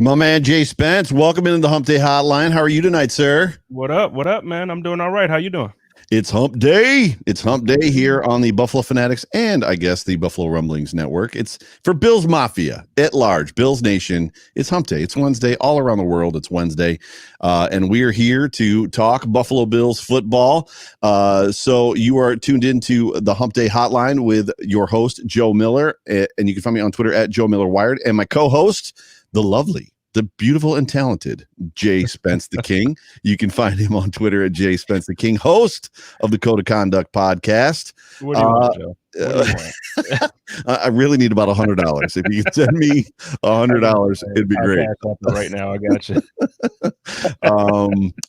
My man Jay Spence, welcome into the Hump Day Hotline. How are you tonight, sir? What up? What up, man? I'm doing all right. How you doing? It's Hump Day. It's Hump Day here on the Buffalo Fanatics and I guess the Buffalo Rumblings Network. It's for Bills Mafia at large, Bills Nation. It's Hump Day. It's Wednesday all around the world. It's Wednesday. And we are here to talk Buffalo Bills football. So you are tuned into the Hump Day Hotline with your host, Joe Miller. And you can find me on Twitter at Joe Miller Wired. And my co-host, the lovely, the beautiful and talented Jay Spence the King. You can find him on Twitter at Jay Spence the King, host of the Code of Conduct podcast. What do you want, Joe? What do you want? I really need about $100. If you can send me $100, it'd be great. Right now, I got you.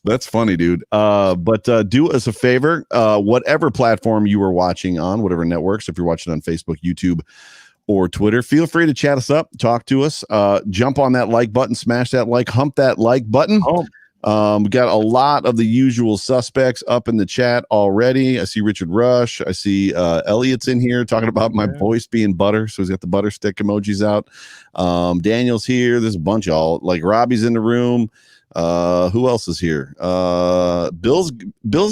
That's funny, dude. But do us a favor, whatever platform you are watching on, whatever networks, if you're watching on Facebook, YouTube, or Twitter, feel free to chat us up, talk to us, jump on that like button, smash that like, hump that like button. We got a lot of the usual suspects up in the chat already. I see Richard Rush. I see Elliot's in here talking about my voice being butter. So he's got the butter stick emojis out. Daniel's here. There's a bunch of all, like Robbie's in the room. Who else is here? Bill's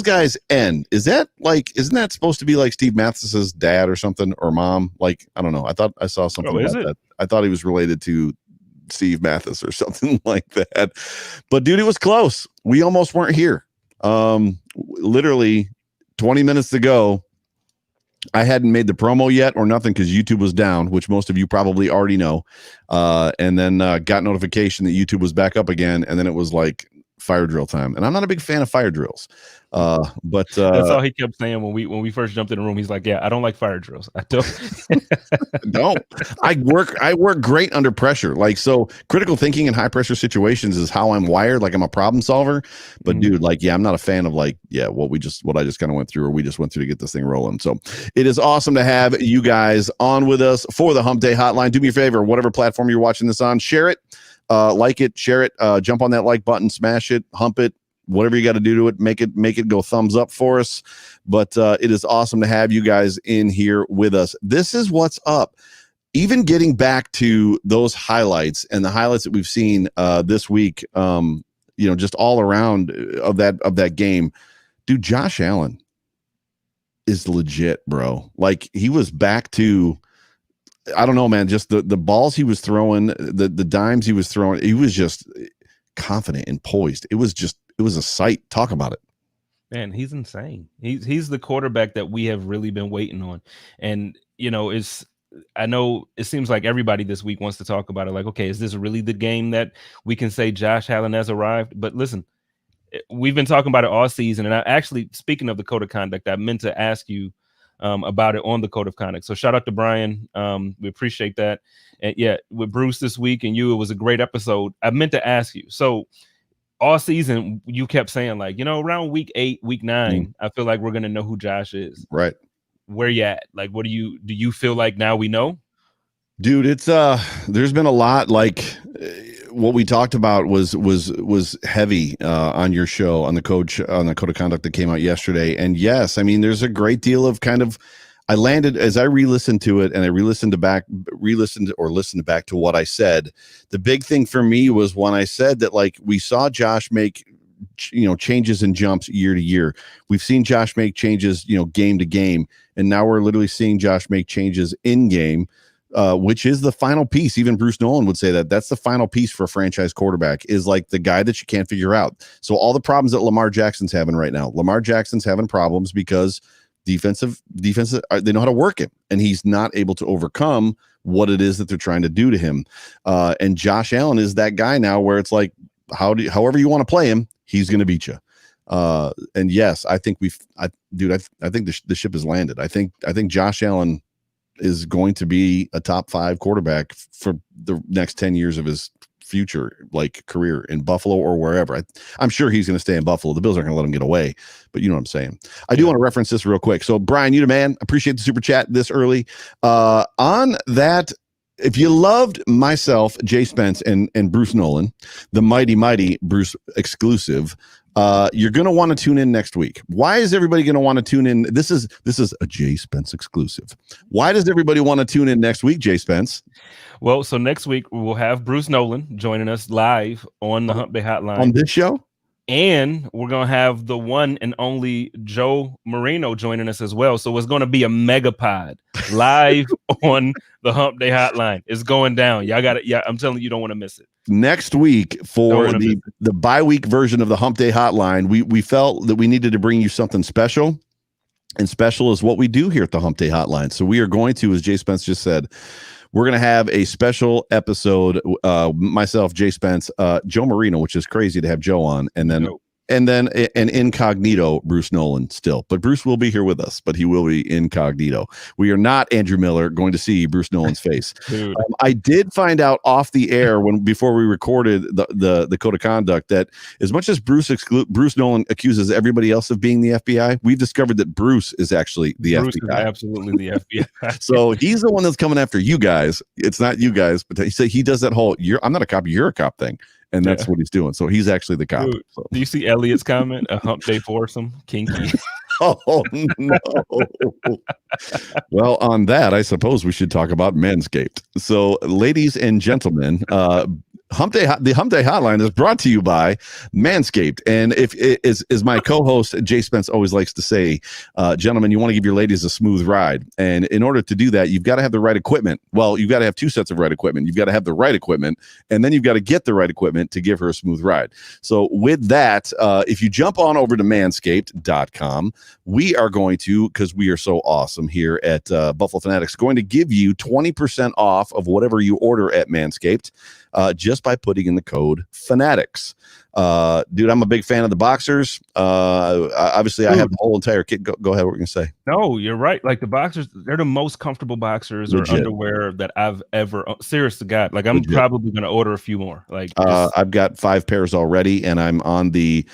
guys N. Isn't that supposed to be like Steve Mathis's dad or something, or mom? Like, I don't know. I thought I saw something about that. I thought he was related to Steve Mathis or something like that. But dude, it was close. We almost weren't here. Literally 20 minutes ago, I hadn't made the promo yet or nothing because YouTube was down, which most of you probably already know. And then got notification that YouTube was back up again. And then it was like fire drill time. And I'm not a big fan of fire drills. But that's all he kept saying when we first jumped in the room. He's like, yeah, I don't like fire drills. I don't. I work great under pressure. Like, so critical thinking in high pressure situations is how I'm wired. Like, I'm a problem solver, but dude, like, yeah, I'm not a fan of like, yeah, what I just kind of went through, or we just went through to get this thing rolling. So it is awesome to have you guys on with us for the Hump Day Hotline. Do me a favor, whatever platform you're watching this on, share it, like it, share it, jump on that like button, smash it, hump it, whatever you got to do to it, make it go thumbs up for us. But it is awesome to have you guys in here with us. This is what's up. Even getting back to those highlights and the highlights that we've seen this week, just all around of that game, dude, Josh Allen is legit, bro. Like, he was back to, I don't know, man, just the balls he was throwing, the dimes he was throwing, he was just confident and poised. It was a sight. Talk about it. Man, he's insane. He's the quarterback that we have really been waiting on. And, I know it seems like everybody this week wants to talk about it. Like, okay, is this really the game that we can say Josh Allen has arrived? But listen, we've been talking about it all season. And I actually, speaking of the code of conduct, I meant to ask you about it on the code of conduct. So shout out to Brian. We appreciate that. And yeah, with Bruce this week and you, it was a great episode. I meant to ask you. So all season, you kept saying, like, around week 8, week 9, I feel like we're going to know who Josh is. Right. Where you at? Like, do you feel like now we know? Dude, it's there's been a lot. Like, what we talked about was heavy on your show, on the code of conduct that came out yesterday. And yes, I mean, there's a great deal of kind of, I landed as I re-listened to it, and I listened back to what I said. The big thing for me was when I said that, like, we saw Josh make changes and jumps year to year. We've seen Josh make changes, game to game, and now we're literally seeing Josh make changes in game, which is the final piece. Even Bruce Nolan would say that that's the final piece for a franchise quarterback, is like the guy that you can't figure out. So all the problems that Lamar Jackson's having right now, Lamar Jackson's having problems because defensive, they know how to work him, and he's not able to overcome what it is that they're trying to do to him. And Josh Allen is that guy now, where it's like, however you want to play him, he's going to beat you. And yes, I think I think the ship has landed. I think Josh Allen is going to be a top 5 quarterback for the next 10 years of his future, like, career in Buffalo or wherever. I'm sure he's going to stay in Buffalo. The Bills aren't going to let him get away, but you know what I'm saying. I do want to reference this real quick. So Brian, you the man, appreciate the super chat this early. On that, if you loved myself, Jay Spence, and Bruce Nolan, the mighty Bruce exclusive, You're going to want to tune in next week. Why is everybody going to want to tune in? This is a Jay Spence exclusive. Why does everybody want to tune in next week, Jay Spence? Well, so next week we'll have Bruce Nolan joining us live on the Hump Day Hotline. On this show? And we're going to have the one and only Joe Marino joining us as well. So it's going to be a megapod live on the Hump Day Hotline. It's going down. Y'all got it. Yeah, I'm telling you, don't want to miss it. Next week for the bye-week version of the Hump Day Hotline, we felt that we needed to bring you something special. And special is what we do here at the Hump Day Hotline. So we are going to, as Jay Spence just said, we're going to have a special episode, myself, Jay Spence, Joe Marino, which is crazy to have Joe on, and then an incognito Bruce Nolan still. But Bruce will be here with us, but he will be incognito. We are not, Andrew Miller, going to see Bruce Nolan's face. I did find out off the air before we recorded the code of conduct that as much as Bruce Nolan accuses everybody else of being the FBI, we've discovered that Bruce is actually the FBI. Is absolutely the FBI. So he's the one that's coming after you guys. It's not you guys, but he does that whole I'm not a cop, you're a cop thing. And that's what he's doing. So he's actually the cop. Dude, do you see Elliot's comment? A Hump Day foursome, kinky. Oh no. Well, on that, I suppose we should talk about Manscaped. So, ladies and gentlemen, the Hump Day Hotline is brought to you by Manscaped. And if is my co-host Jay Spence always likes to say, gentlemen, you want to give your ladies a smooth ride. And in order to do that, you've got to have the right equipment. Well, you've got to have two sets of right equipment. You've got to have the right equipment, and then you've got to get the right equipment to give her a smooth ride. So with that, if you jump on over to manscaped.com, we are going to, because we are so awesome here at Buffalo Fanatics, going to give you 20% off of whatever you order at Manscaped. Just by putting in the code Fanatics. Dude, I'm a big fan of the boxers. Obviously, I have the whole entire kit. Go ahead. What were you going to say? No, you're right. Like the boxers, they're the most comfortable boxers or underwear that I've ever. Serious to God, like I'm probably going to order a few more. Like I've got 5 pairs already, and I'm on the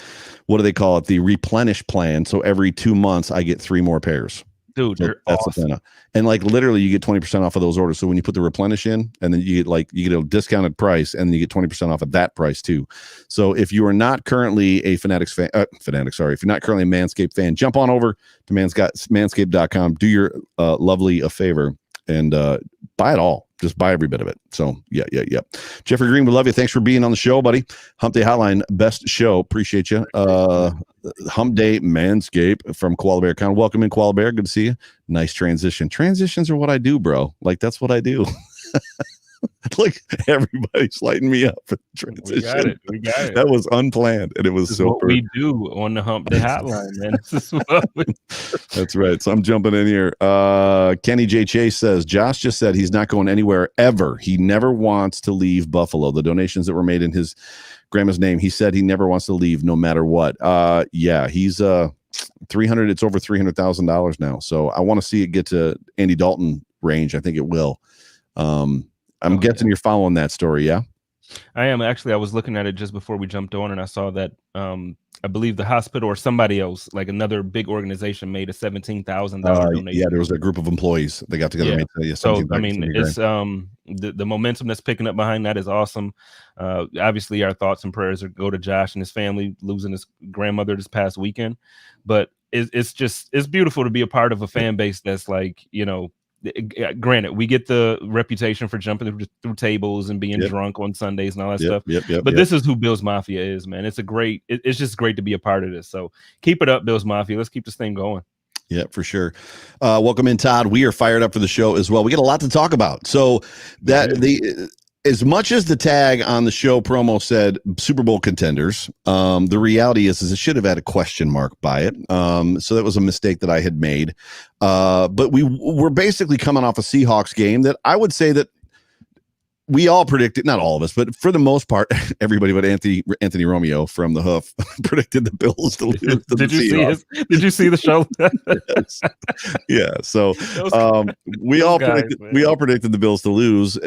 what do they call it? The replenish plan. So every 2 months, I get 3 more pairs. Dude, they're awesome. And like literally you get 20% off of those orders. So when you put the replenish in, and then you get a discounted price, and then you get 20% off of that price too. So if you are not currently a Fanatics fan, if you're not currently a Manscaped fan, jump on over to manscaped.com, do your lovely a favor and buy it all. Just buy every bit of it. So yeah. Jeffrey Green, we love you. Thanks for being on the show, buddy. Hump Day Hotline, best show. Appreciate you. Hump Day Manscaped from Koala Bear County. Welcome in, Koala Bear. Good to see you. Nice transition. Transitions are what I do, bro. Like that's what I do. Like everybody's lighting me up for transition. We got it. That was unplanned, and it was so what we do on the Hump Day Hotline, man. That's right. So I'm jumping in here. Kenny J. Chase says Josh just said he's not going anywhere ever. He never wants to leave Buffalo. The donations that were made in his grandma's name, he said he never wants to leave no matter what. Yeah, he's 300. It's over $300,000 now. So I want to see it get to Andy Dalton range. I think it will. I'm guessing you're following that story, yeah? I am. Actually, I was looking at it just before we jumped on, and I saw that I believe the hospital or somebody else, like another big organization, made a $17,000 donation. Yeah, there was a group of employees. They got together and made so I mean, it's the momentum that's picking up behind that is awesome. Obviously, our thoughts and prayers go to Josh and his family losing his grandmother this past weekend. But it's beautiful to be a part of a fan base that's like, granted, we get the reputation for jumping through tables and being drunk on Sundays and all that stuff. But this is who Bills Mafia is, man. It's just great to be a part of this. So keep it up, Bills Mafia. Let's keep this thing going. Yeah, for sure. Welcome in, Todd. We are fired up for the show as well. We got a lot to talk about. So as much as the tag on the show promo said Super Bowl contenders, the reality is it should have had a question mark by it. So that was a mistake that I had made. But we're basically coming off a Seahawks game that I would say that we all predicted, not all of us, but for the most part, everybody but Anthony Romeo from the Hoof predicted the Bills to lose. Did you see the show? Yes. Yeah. So we all predicted the Bills to lose.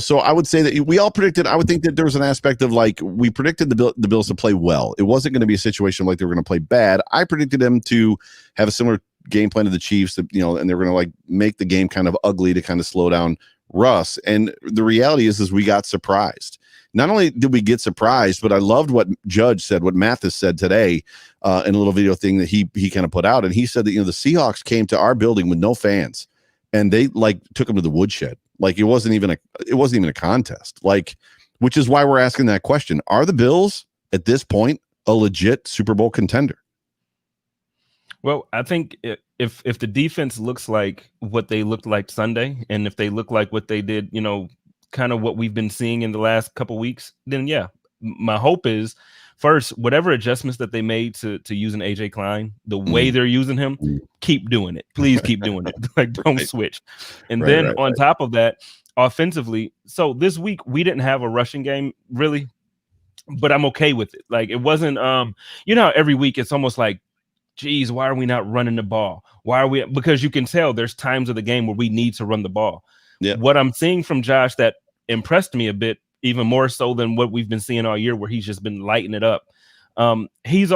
So I would say that we all predicted. I would think that there was an aspect of like we predicted the Bills to play well. It wasn't going to be a situation like they were going to play bad. I predicted them to have a similar game plan to the Chiefs, and they were going to like make the game kind of ugly to kind of slow down Russ. And the reality is we got surprised. not only did we get surprised, but I loved what Judge said, what Mathis said today in a little video thing that he kind of put out. And he said that, the Seahawks came to our building with no fans and they like took them to the woodshed. Like it wasn't even a contest, like, which is why we're asking that question. Are the Bills at this point a legit Super Bowl contender? Well, I think if the defense looks like what they looked like Sunday, and if they look like what they did, kind of what we've been seeing in the last couple weeks, then yeah, my hope is first, whatever adjustments that they made to using AJ Klein, the way they're using him, keep doing it. Please keep doing it. Like don't switch. And then on top of that, offensively, so this week we didn't have a rushing game really, but I'm okay with it. Like it wasn't every week it's almost like, geez, why are we not running the ball? Why are we? Because you can tell there's times of the game where we need to run the ball. Yeah. What I'm seeing from Josh that impressed me a bit, even more so than what we've been seeing all year, where he's just been lighting it up. He's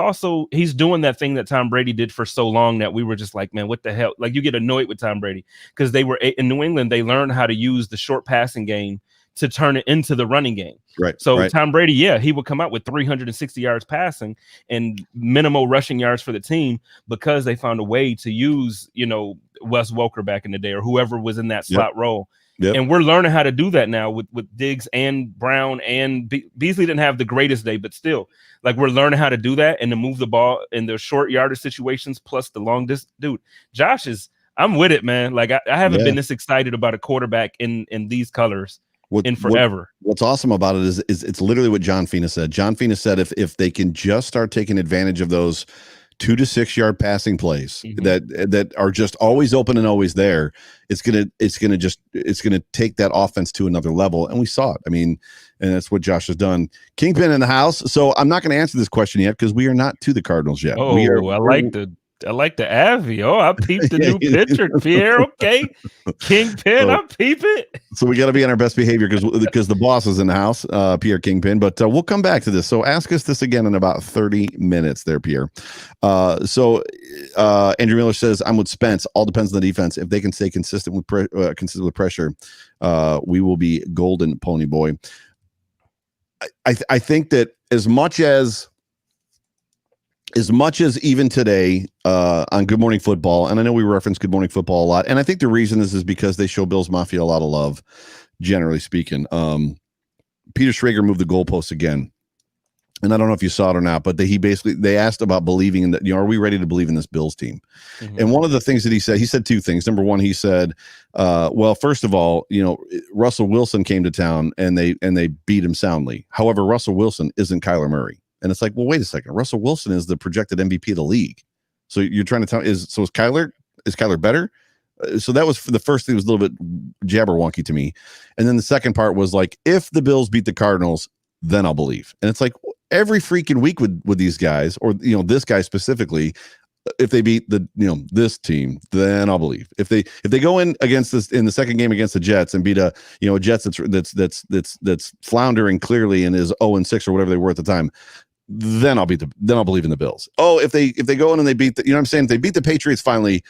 doing that thing that Tom Brady did for so long that we were just like, man, what the hell? Like you get annoyed with Tom Brady because they were in New England. They learned how to use the short passing game to turn it into the running game. Right. So Tom Brady, he would come out with 360 yards passing and minimal rushing yards for the team because they found a way to use, Wes Welker back in the day or whoever was in that slot role. Yep. And we're learning how to do that now with Diggs and Brown and Beasley didn't have the greatest day, but still, like we're learning how to do that and to move the ball in the short yardage situations plus the long distance. Dude, I'm with it, man. Like I haven't been this excited about a quarterback in these colors. In forever. What's awesome about it is it's literally what John Fina said. John Fina said if they can just start taking advantage of those 2 to 6 yard passing plays that are just always open and always there, it's gonna take that offense to another level. And we saw it. I mean, and that's what Josh has done. Kingpin in the house. So I'm not going to answer this question yet because we are not to the Cardinals yet. Oh, I like the Avi. Oh, I peeped the new picture, Pierre. Okay. Kingpin, I peep it. So we got to be on our best behavior because the boss is in the house, Pierre Kingpin. But we'll come back to this. So ask us this again in about 30 minutes there, Pierre. So Andrew Miller says, I'm with Spence. All depends on the defense. If they can stay consistent with pressure, we will be golden, Pony Boy. I think that as much as even today on Good Morning Football, and I know we reference Good Morning Football a lot, and I think the reason is because they show Bills Mafia a lot of love, generally speaking. Peter Schrager moved the goalposts again, and I don't know if you saw it or not, but they asked about believing in that. Are we ready to believe in this Bills team? Mm-hmm. And one of the things that he said 2 things. Number one, he said, well, first of all, Russell Wilson came to town and they beat him soundly. However, Russell Wilson isn't Kyler Murray. And it's like, well, wait a second. Russell Wilson is the projected MVP of the league. So you're trying to tell is Kyler better? So that was the first thing was a little bit jabberwonky to me. And then the second part was like, if the Bills beat the Cardinals, then I'll believe. And it's like every freaking week with these guys, or this guy specifically, if they beat this team, then I'll believe. If they go in against this in the second game against the Jets and beat a Jets that's floundering clearly and is 0-6 or whatever they were at the time, then I'll believe in the Bills. Oh, if they go in and they beat the, what I'm saying? If they beat the Patriots finally,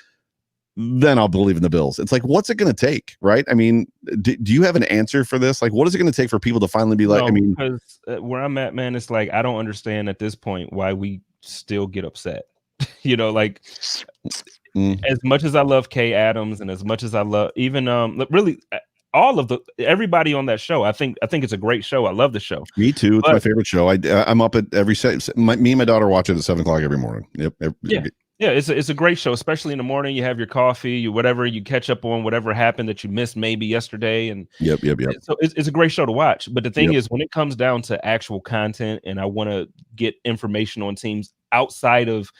then I'll believe in the Bills. It's like, what's it going to take, right? I mean, do you have an answer for this? Like, what is it going to take for people to finally be like, because where I'm at, man, it's like, I don't understand at this point why we still get upset. As much as I love Kay Adams and as much as I love even really all of everybody on that show, I think it's a great show. I love the show. Me too. It's my favorite show. I'm up at every set. Me and my daughter watch it at 7:00 every morning. Yep. Yeah, it's a great show, especially in the morning. You have your coffee, you catch up on whatever happened that you missed maybe yesterday, and yep. So it's a great show to watch. But the thing is, when it comes down to actual content, and I want to get information on teams outside of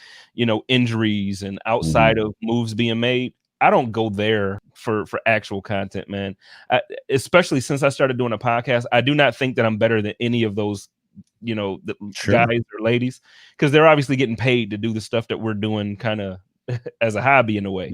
injuries and outside of moves being made, I don't go there for actual content, man. Especially since I started doing a podcast, I do not think that I'm better than any of those the guys or ladies, because they're obviously getting paid to do the stuff that we're doing kind of as a hobby in a way.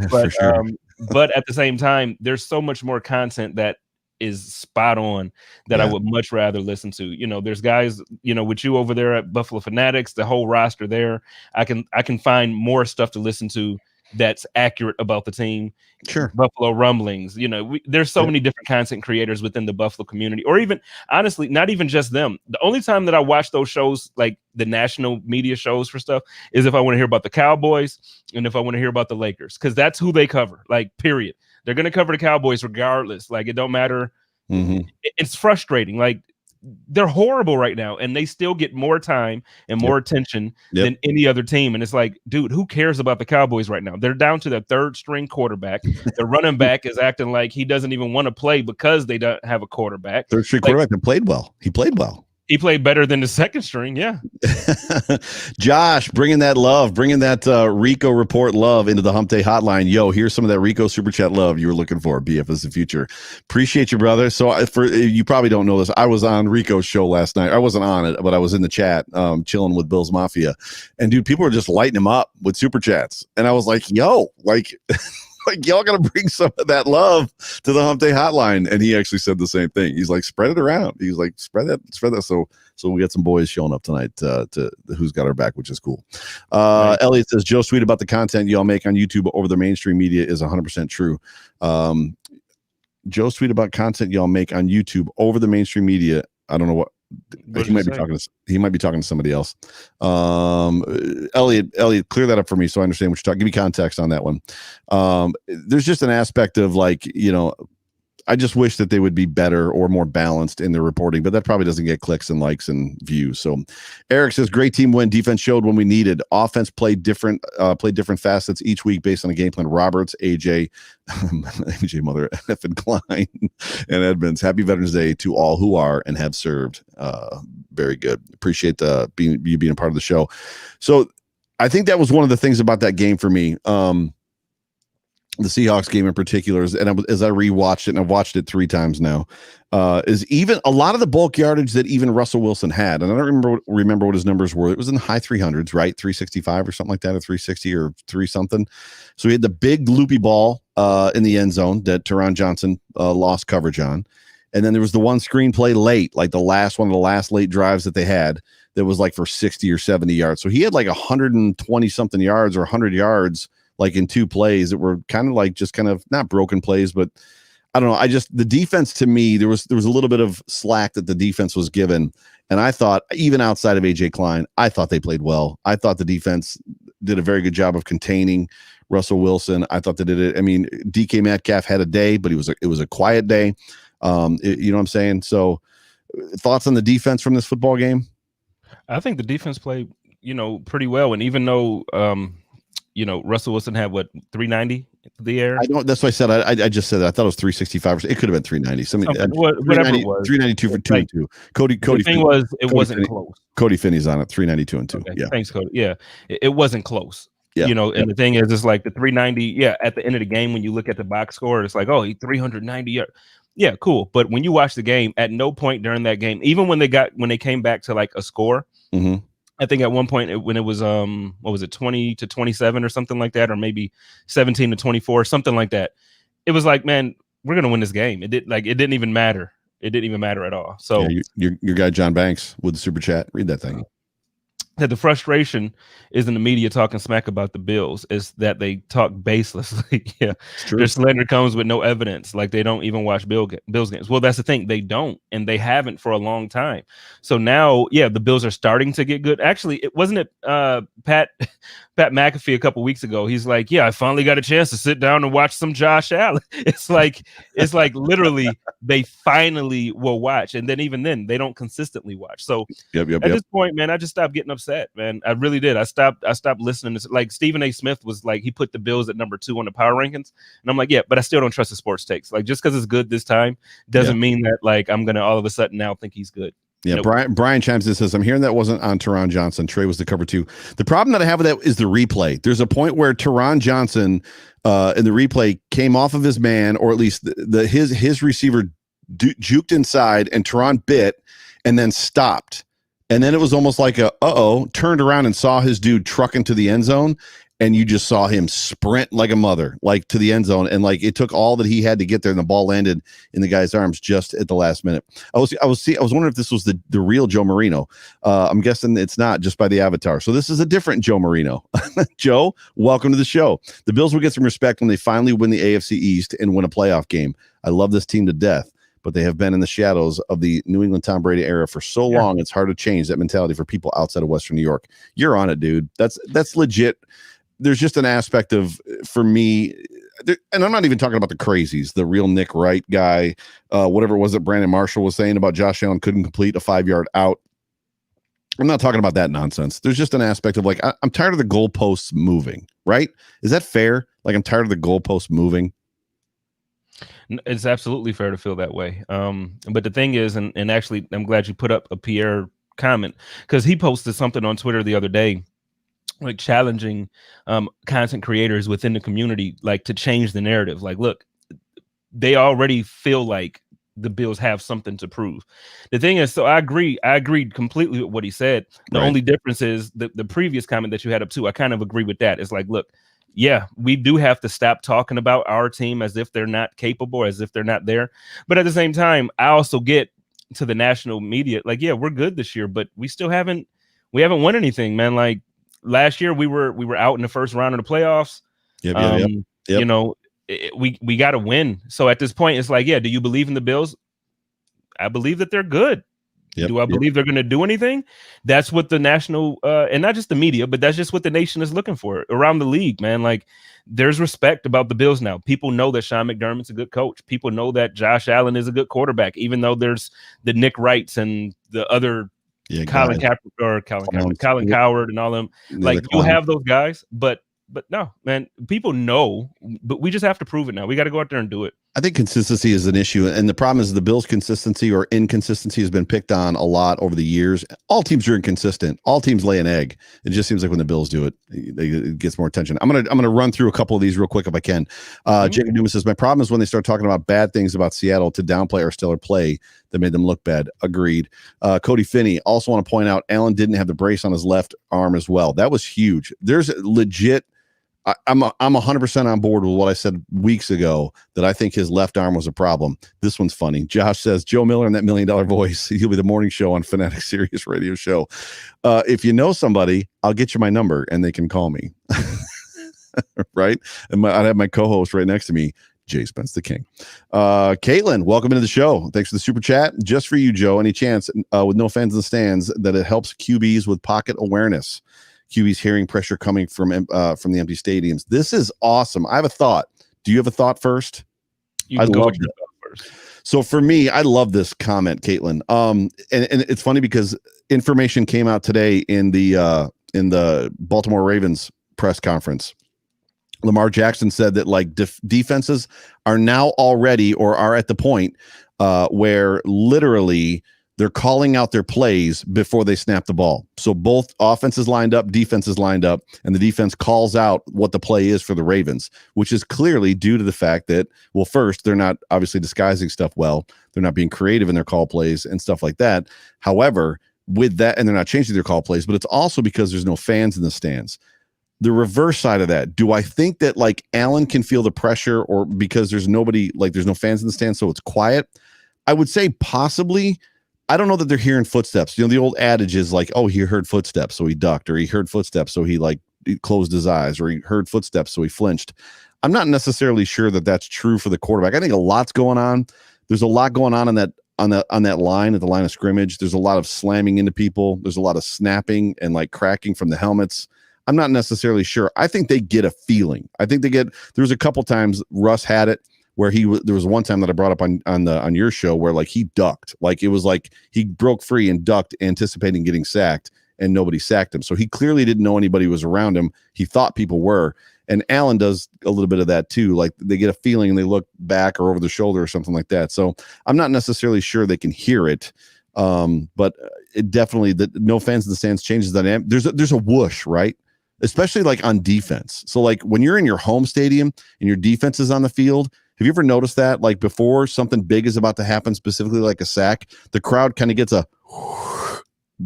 But, for sure. But at the same time, there's so much more content that is spot on that I would much rather listen to. There's guys, with you over there at Buffalo Fanatics, the whole roster there. I can find more stuff to listen to that's accurate about the team. Sure. Buffalo rumblings, there's so many different content creators within the Buffalo community, or even honestly, not even just them. The only time that I watch those shows, like the national media shows for stuff, is if I want to hear about the Cowboys and if I want to hear about the Lakers, because that's who they cover. Like, period. They're going to cover the Cowboys regardless. Like, it don't matter. It's frustrating. Like, they're horrible right now, and they still get more time and more attention than any other team. And it's like, dude, who cares about the Cowboys right now? They're down to their third string quarterback. The running back is acting like he doesn't even want to play because they don't have a quarterback. Third string quarterback that played well. He played well. He played better than the second string. Yeah. Josh, bringing that love, bringing that Rico report love into the Hump Day hotline. Yo, here's some of that Rico super chat love you were looking for. BF is the future. Appreciate you, brother. So for you probably don't know this, I was on Rico's show last night. I wasn't on it, but I was in the chat chilling with Bill's Mafia. And dude, people were just lighting him up with super chats. And I was like, yo, like y'all got to bring some of that love to the Hump Day hotline. And he actually said the same thing. He's like, spread it around. He's like, spread that. So we got some boys showing up tonight to who's got our back, which is cool. Right. Elliot says, Joe's tweet about the content y'all make on YouTube over the mainstream media is 100% true. Joe's tweet about content y'all make on YouTube over the mainstream media. I don't know what he might be talking to somebody else. Elliot, clear that up for me so I understand what you're talking. Give me context on that one. There's just an aspect of like, I just wish that they would be better or more balanced in their reporting, but that probably doesn't get clicks and likes and views. So Eric says, great team win. Defense showed when we needed. Offense played different facets each week based on a game plan. Roberts, AJ, Mother effing Klein, and Edmonds. Happy Veterans Day to all who are and have served. Very good. Appreciate you being a part of the show. So I think that was one of the things about that game for me. The Seahawks game in particular, and as I rewatched it, and I've watched it 3 times now, is even a lot of the bulk yardage that even Russell Wilson had, and I don't remember what his numbers were. It was in the high 300s, right? 365 or something like that, or 360 or 3 something. So he had the big loopy ball in the end zone that Teron Johnson lost coverage on, and then there was the one screenplay late, like one of the last late drives that they had that was like for 60 or 70 yards. So he had like 120 something yards or 100 yards. Like in 2 plays that were kind of not broken plays, but I don't know. The defense to me, there was a little bit of slack that the defense was given. And I thought, even outside of AJ Klein, I thought they played well. I thought the defense did a very good job of containing Russell Wilson. I thought they did it. I mean, DK Metcalf had a day, but it was a quiet day. You know what I'm saying? So thoughts on the defense from this football game? I think the defense played, pretty well. And even though, Russell Wilson had 390 the air. I don't. That's what I said. I just said that. I thought it was 365. It could have been 390. Whatever it was. 392 for 2 and 2. Cody. The thing was, it wasn't close. Cody Finney's on it. 392 and 2. Okay, yeah. Thanks, Cody. Yeah, it wasn't close. Yeah. And the thing is, it's like the 390. Yeah, at the end of the game, when you look at the box score, it's like, he 390 yards. Yeah, cool. But when you watch the game, at no point during that game, even when they came back to like a score. Mm-hmm. I think at one point when it was 20-27 or something like that, or maybe 17-24, something like that. It was like, man, we're gonna win this game. It didn't even matter. It didn't even matter at all. So your guy John Banks with the super chat. Read that thing. That the frustration isn't the media talking smack about the Bills, is that they talk baselessly. Yeah, their slander comes with no evidence. Like they don't even watch Bills games. Well, that's the thing. They don't, and they haven't for a long time. So now, the Bills are starting to get good. Actually, it wasn't Pat McAfee a couple weeks ago. He's like, I finally got a chance to sit down and watch some Josh Allen. It's like literally they finally will watch, and then even then they don't consistently watch. So at this point, man, I just stopped getting upset, man. I really did. I stopped listening to, like, Stephen A. Smith was like, he put the Bills at number 2 on the power rankings, and I'm like, but I still don't trust the sports takes. Like, just because it's good this time doesn't mean that like I'm gonna all of a sudden now think he's good. Yeah, Brian chimes in, says, I'm hearing that wasn't on Teron Johnson. Trey was the cover 2. The problem that I have with that is the replay. There's a point where Teron Johnson in the replay came off of his man, or at least his receiver juked inside, and Teron bit and then stopped. And then it was almost like turned around and saw his dude truck into the end zone. and you just saw him sprint like a mother, like to the end zone, and like it took all that he had to get there, and the ball landed in the guy's arms just at the last minute. I was wondering if this was the real Joe Marino. I'm guessing it's not, just by the avatar. So this is a different Joe Marino. Joe, welcome to the show. The Bills will get some respect when they finally win the AFC East and win a playoff game. I love this team to death, but they have been in the shadows of the New England Tom Brady era for so long. It's hard to change that mentality for people outside of Western New York. You're on it, dude. That's legit. There's just an aspect of, for me, and I'm not even talking about the crazies, the real Nick Wright guy, whatever it was that Brandon Marshall was saying about Josh Allen couldn't complete a 5-yard out. I'm not talking about that nonsense. There's just an aspect of like, I'm tired of the goalposts moving, right? Is that fair? Like, I'm tired of the goalposts moving. It's absolutely fair to feel that way. But the thing is, and actually, I'm glad you put up a Pierre comment, because he posted something on Twitter the other day, like challenging content creators within the community, like to change the narrative. Like, look, they already feel like the Bills have something to prove. The thing is, so I agreed completely with what he said. The only difference is the previous comment that you had up too. I kind of agree with that. It's like, look, yeah, we do have to stop talking about our team as if they're not capable, as if they're not there. But at the same time, I also get to the national media, like, yeah, we're good this year, but we haven't won anything, man. Like, last year we were out in the first round of the playoffs. Yep. You know, we got to win. So at this point, it's like, yeah, do you believe in the Bills? I believe that they're good. Do I believe they're going to do anything? That's what the national and not just the media, but that's just what the nation is looking for around the league, man. Like, there's respect about the Bills now. People know that Sean McDermott's a good coach. People know that Josh Allen is a good quarterback, even though there's the Nick Wrights and the other Colin Coward and all them. Like, you have those guys, but no, man, people know, but we just have to prove it now. We got to go out there and do it. I think consistency is an issue, and the problem is the Bills' consistency or inconsistency has been picked on a lot over the years. All teams are inconsistent. All teams lay an egg. It just seems like when the Bills do it, it gets more attention. I'm gonna run through a couple of these real quick if I can. Jacob Newman says, my problem is when they start talking about bad things about Seattle to downplay our stellar play that made them look bad. Agreed. Cody Finney, also want to point out Allen didn't have the brace on his left arm as well. That was huge. There's legit. I'm 100% on board with what I said weeks ago, that I think his left arm was a problem. This one's funny. Josh says, Joe Miller in that $1 million voice. He'll be the morning show on Fanatic Sirius Radio Show. If you know somebody, I'll get you my number and they can call me. Right? And I'd have my co-host right next to me, Jay Spence the King. Caitlin, welcome into the show. Thanks for the super chat. Just for you, Joe, any chance with no fans in the stands that it helps QBs with pocket awareness? QB's hearing pressure coming from the empty stadiums. This is awesome. I have a thought. Do you have a thought first? I love it. First. So for me, I love this comment, Caitlin. And it's funny because information came out today in the Baltimore Ravens press conference. Lamar Jackson said that like defenses are now already or are at the point where literally they're calling out their plays before they snap the ball. So both offenses lined up, defenses lined up, and the defense calls out what the play is for the Ravens, which is clearly due to the fact that, well, first, they're not obviously disguising stuff well. They're not being creative in their call plays and stuff like that. However, with that, and they're not changing their call plays, but it's also because there's no fans in the stands. The reverse side of that, do I think that like Allen can feel the pressure or because there's nobody, like there's no fans in the stands, so it's quiet? I would say possibly. I don't know that they're hearing footsteps. You know, the old adage is like, oh, he heard footsteps, so he ducked, or he heard footsteps, so he closed his eyes, or he heard footsteps, so he flinched. I'm not necessarily sure that that's true for the quarterback. I think a lot's going on. There's a lot going on that line at the line of scrimmage. There's a lot of slamming into people. There's a lot of snapping and like cracking from the helmets. I'm not necessarily sure. I think they get a feeling. I think there's a couple times Russ had it, where there was one time that I brought up on your show where like he ducked, like it was like he broke free and ducked, anticipating getting sacked, and nobody sacked him. So he clearly didn't know anybody was around him. He thought people were, and Allen does a little bit of that too. Like they get a feeling and they look back or over the shoulder or something like that. So I'm not necessarily sure they can hear it, but it definitely the no fans in the stands changes the dynamic. There's a whoosh, right? Especially like on defense. So like when you're in your home stadium and your defense is on the field. Have you ever noticed that? Like before something big is about to happen, specifically like a sack, the crowd kind of gets a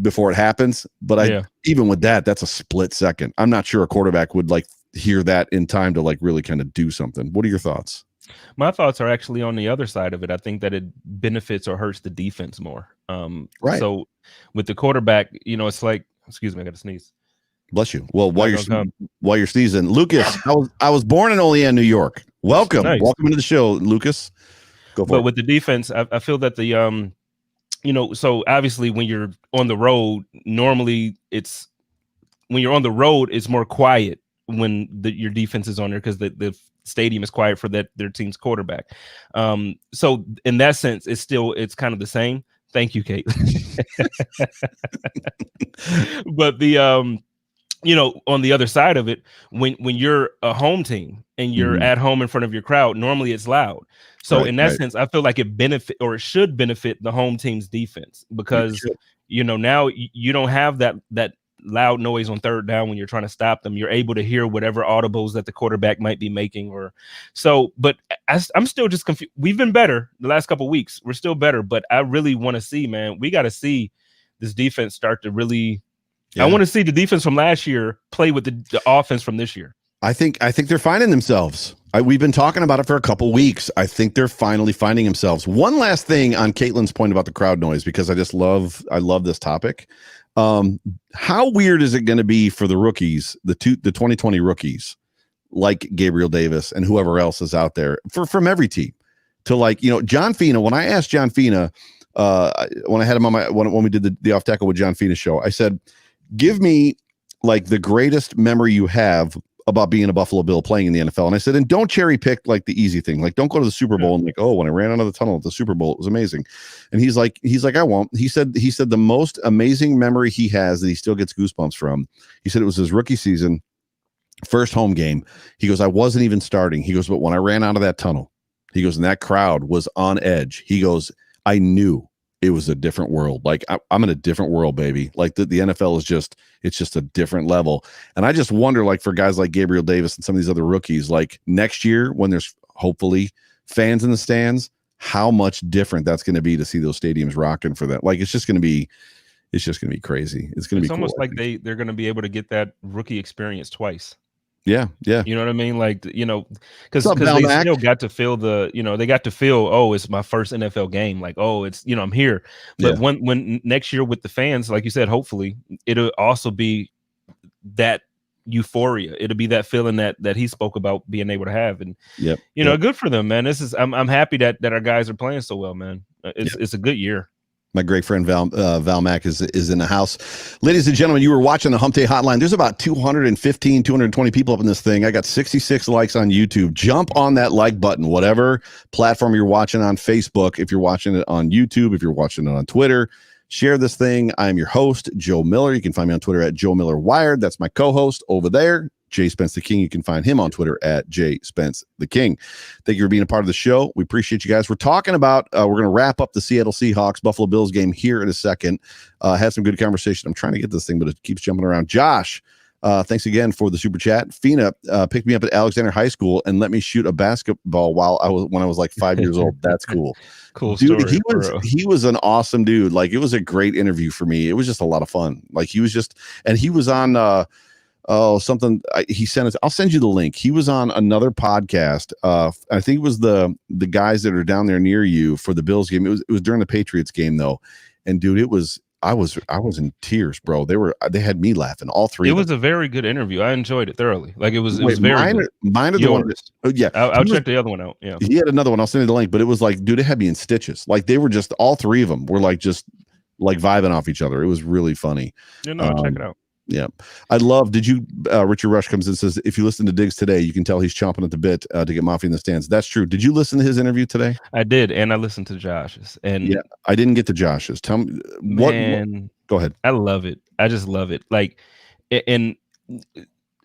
before it happens. But even with that, that's a split second. I'm not sure a quarterback would like hear that in time to like really kind of do something. What are your thoughts? My thoughts are actually on the other side of it. I think that it benefits or hurts the defense more. Right. So with the quarterback, it's like, excuse me, I got to sneeze. Bless you. Well, while Not you're sneezing, Lucas, I was born in Olean, New York. Welcome, Nice. welcome into the show, Lucas. Go for But it. with the defense, I feel that the so obviously when you're on the road, normally it's more quiet when your defense is on there because the stadium is quiet for their team's quarterback. So in that sense, it's kind of the same. Thank you, Kate. But the on the other side of it, when you're a home team and you're at home in front of your crowd, normally it's loud. So in that sense, I feel like it should benefit the home team's defense because now you don't have that loud noise on third down when you're trying to stop them. You're able to hear whatever audibles that the quarterback might be making but I'm still just confused. We've been better the last couple of weeks. We're still better, but I really want to see, man, we got to see this defense start to really. Yeah. I want to see the defense from last year play with the offense from this year. I think they're finding themselves. We've been talking about it for a couple weeks. I think they're finally finding themselves. One last thing on Caitlin's point about the crowd noise, because I love this topic. How weird is it going to be for the rookies, the 2020 rookies, like Gabriel Davis and whoever else is out there from every team, to John Fina. When I asked John Fina, when I had him on when we did the Off Tackle with John Fina show, I said, give me like the greatest memory you have about being a Buffalo Bill playing in the NFL. And I said, and don't cherry pick like the easy thing. Like, don't go to the Super Bowl and like, oh, when I ran out of the tunnel at the Super Bowl, it was amazing. And he's like, I won't. He said the most amazing memory he has that he still gets goosebumps from. He said it was his rookie season, first home game. He goes, I wasn't even starting. He goes, but when I ran out of that tunnel, he goes, and that crowd was on edge. He goes, I knew it was a different world. Like I'm in a different world, baby. Like the NFL is it's just a different level. And I just wonder, like for guys like Gabriel Davis and some of these other rookies, like next year when there's hopefully fans in the stands, how much different that's going to be to see those stadiums rocking for that. Like it's just going to be crazy. It's going to be almost cool, like they're going to be able to get that rookie experience twice. Yeah. You know what I mean? Like, because they still got to feel they got to feel, oh, it's my first NFL game. Like, oh, it's, I'm here. But when next year with the fans, like you said, hopefully it'll also be that euphoria. It'll be that feeling that he spoke about being able to have. And, good for them, man. I'm happy that our guys are playing so well, man. It's a good year. My great friend Val Mack is in the house. Ladies and gentlemen, you were watching the Hump Day Hotline. There's about 220 people up in this thing. I got 66 likes on YouTube. Jump on that like button, whatever platform you're watching on Facebook. If you're watching it on YouTube, if you're watching it on Twitter, share this thing. I'm your host, Joe Miller. You can find me on Twitter at Joe Miller Wired. That's my co-host over there, Jay Spence the King. You can find him on Twitter at Jay Spence the King. Thank you for being a part of the show. We appreciate you guys. We're talking about, we're going to wrap up the Seattle Seahawks Buffalo Bills game here in a second. Had some good conversation. I'm trying to get this thing, but it keeps jumping around. Josh, thanks again for the super chat. Fina picked me up at Alexander High School and let me shoot a basketball when I was like 5 years old. That's cool. Cool dude, story. He was an awesome dude. Like it was a great interview for me. It was just a lot of fun. Like he was on he sent it. I'll send you the link. He was on another podcast. I think it was the guys that are down there near you for the Bills game. It was during the Patriots game though. And dude, I was in tears, bro. They had me laughing. All three. It was a very good interview. I enjoyed it thoroughly. Like it was very good. Mine are the one. Yeah. I'll check the other one out. Yeah. He had another one. I'll send you the link, but it was like, dude, it had me in stitches. Like they were just, all three of them were like, just like vibing off each other. It was really funny. Check it out. Yeah. Richard Rush comes in and says, if you listen to Diggs today, you can tell he's chomping at the bit to get Mafia in the stands. That's true. Did you listen to his interview today? I did. And I listened to Josh's. And yeah, I didn't get to Josh's. Tell me what. Go ahead. I love it. I just love it. Like, and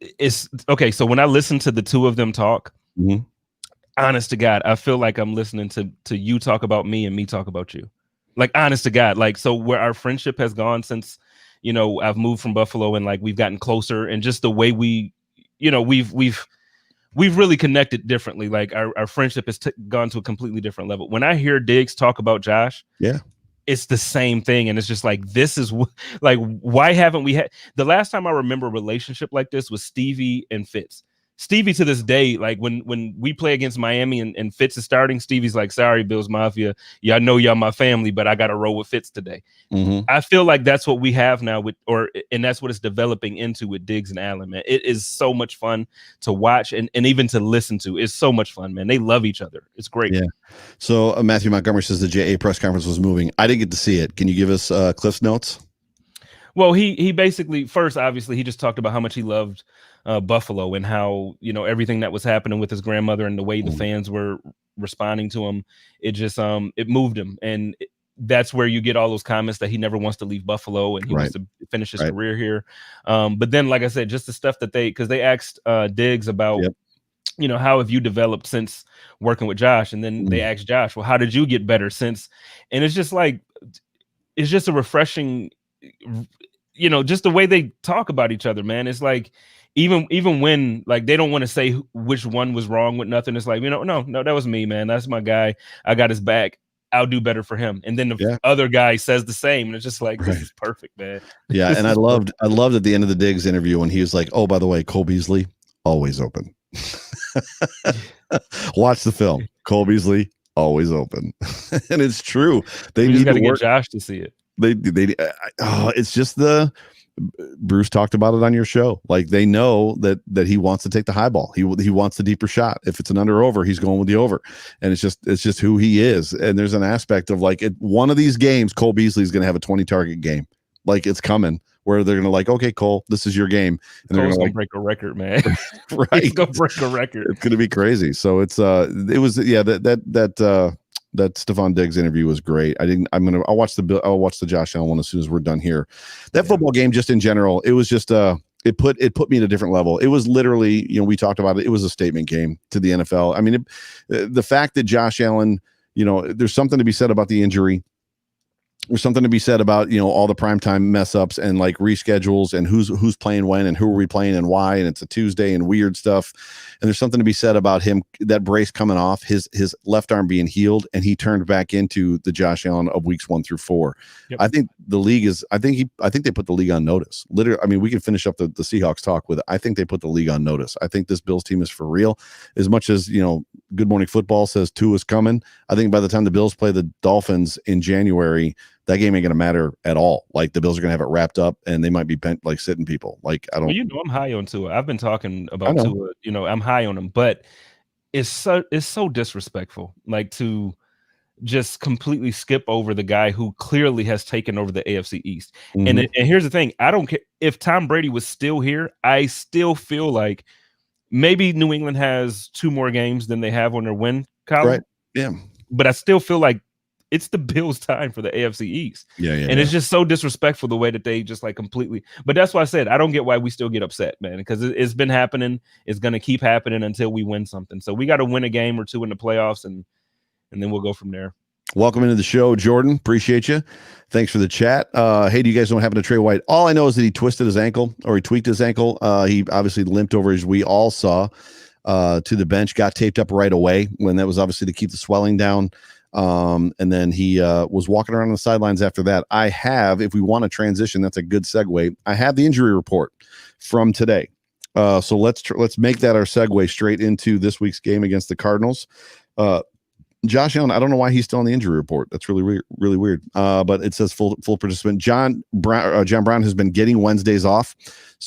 it's okay. So when I listen to the two of them talk, honest to God, I feel like I'm listening to you talk about me and me talk about you. Like, honest to God. Like, so where our friendship has gone since, I've moved from Buffalo and like we've gotten closer, and just the way we've really connected differently. Like our friendship has gone to a completely different level. When I hear Diggs talk about Josh, it's the same thing. And it's just like, this is like, why haven't we had the last time I remember a relationship like this was Stevie and Fitz. Stevie to this day, like when we play against Miami and Fitz is starting, Stevie's like, sorry, Bills Mafia. Yeah, I know y'all my family, but I got to roll with Fitz today. Mm-hmm. I feel like that's what we have now and that's what it's developing into with Diggs and Allen, man. It is so much fun to watch and even to listen to. It's so much fun, man. They love each other. It's great. Yeah. So Matthew Montgomery says the JA press conference was moving. I didn't get to see it. Can you give us Cliff's notes? Well, he basically first, obviously, he just talked about how much he loved Buffalo and how, everything that was happening with his grandmother and the way the fans were responding to him. It just it moved him, and that's where you get all those comments that he never wants to leave Buffalo and he wants to finish his career here. But then, like I said, just the stuff that because they asked Diggs about, how have you developed since working with Josh? And then they asked Josh, well, how did you get better since? And it's just like, it's just a refreshing, just the way they talk about each other, man. It's like, even when like they don't want to say which one was wrong with nothing. It's like, no, that was me, man. That's my guy. I got his back. I'll do better for him. And then the other guy says the same. And it's just like, this is perfect, man. Yeah. And I loved at the end of the Diggs interview when he was like, oh, by the way, Cole Beasley, always open. Watch the film. Cole Beasley, always open. And it's true. They just got to get Josh to see it. It's just Bruce talked about it on your show. Like they know that he wants to take the high ball. He wants the deeper shot. If it's an under over, he's going with the over. And it's just who he is. And there's an aspect of like one of these games, Cole Beasley is going to have a 20 target game. Like it's coming where they're going to like, okay, Cole, this is your game. And Cole's going to break a record, man. Right. He's going to break a record. It's going to be crazy. So that Stephon Diggs interview was great. I'll watch the Josh Allen one as soon as we're done here. That football game, just in general, it was just it put me at a different level. It was literally, we talked about it. It was a statement game to the NFL. I mean, the fact that Josh Allen, there's something to be said about the injury. There's something to be said about, all the primetime mess ups and like reschedules and who's playing when and who are we playing and why. And it's a Tuesday and weird stuff. And there's something to be said about him, that brace coming off, his left arm being healed, and he turned back into the Josh Allen of weeks 1 through 4. Yep. I think the league is, I think they put the league on notice. Literally, I mean, we can finish up the Seahawks talk with it. I think they put the league on notice. I think this Bills team is for real. As much as, Good Morning Football says 2 is coming, I think by the time the Bills play the Dolphins in January, that game ain't going to matter at all. Like the Bills are going to have it wrapped up and they might be bent, like sitting people. Like, I don't, I'm high on Tua. I've been talking about Tua, I'm high on him, but it's so disrespectful. Like to just completely skip over the guy who clearly has taken over the AFC East. Mm-hmm. And here's the thing. I don't care if Tom Brady was still here. I still feel like maybe New England has 2 more games than they have on their win column. Right. Yeah. But I still feel like it's the Bills' time for the AFC East. And it's just so disrespectful the way that they just like completely. But that's why I said I don't get why we still get upset, man, because it's been happening. It's going to keep happening until we win something. So we got to win a game or 2 in the playoffs, and then we'll go from there. Welcome into the show, Jordan. Appreciate you. Thanks for the chat. Hey, do you guys know what happened to Trey White? All I know is that he twisted his ankle, or he tweaked his ankle. He obviously limped over, as we all saw, to the bench, got taped up right away when that was obviously to keep the swelling down. And then he was walking around on the sidelines after that. I have, if we want to transition, that's a good segue. I have the injury report from today. So let's make that our segue straight into this week's game against the Cardinals. Josh Allen, I don't know why he's still on the injury report. That's really weird. But it says full participant. John Brown has been getting Wednesdays off.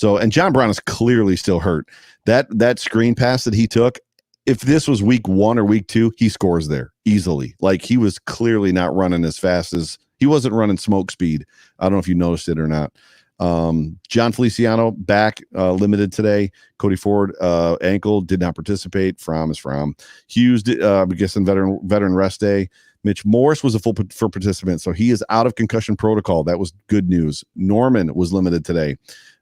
And John Brown is clearly still hurt. That screen pass that he took, if this was week 1 or week 2, he scores there easily. Like he was clearly not running as fast as he wasn't running smoke speed. I don't know if you noticed it or not. John Feliciano back limited today. Cody Ford ankle, did not participate. From Hughes, I guess in veteran rest day. Mitch Morse was a full participant, so he is out of concussion protocol. That was good news. Norman was limited today.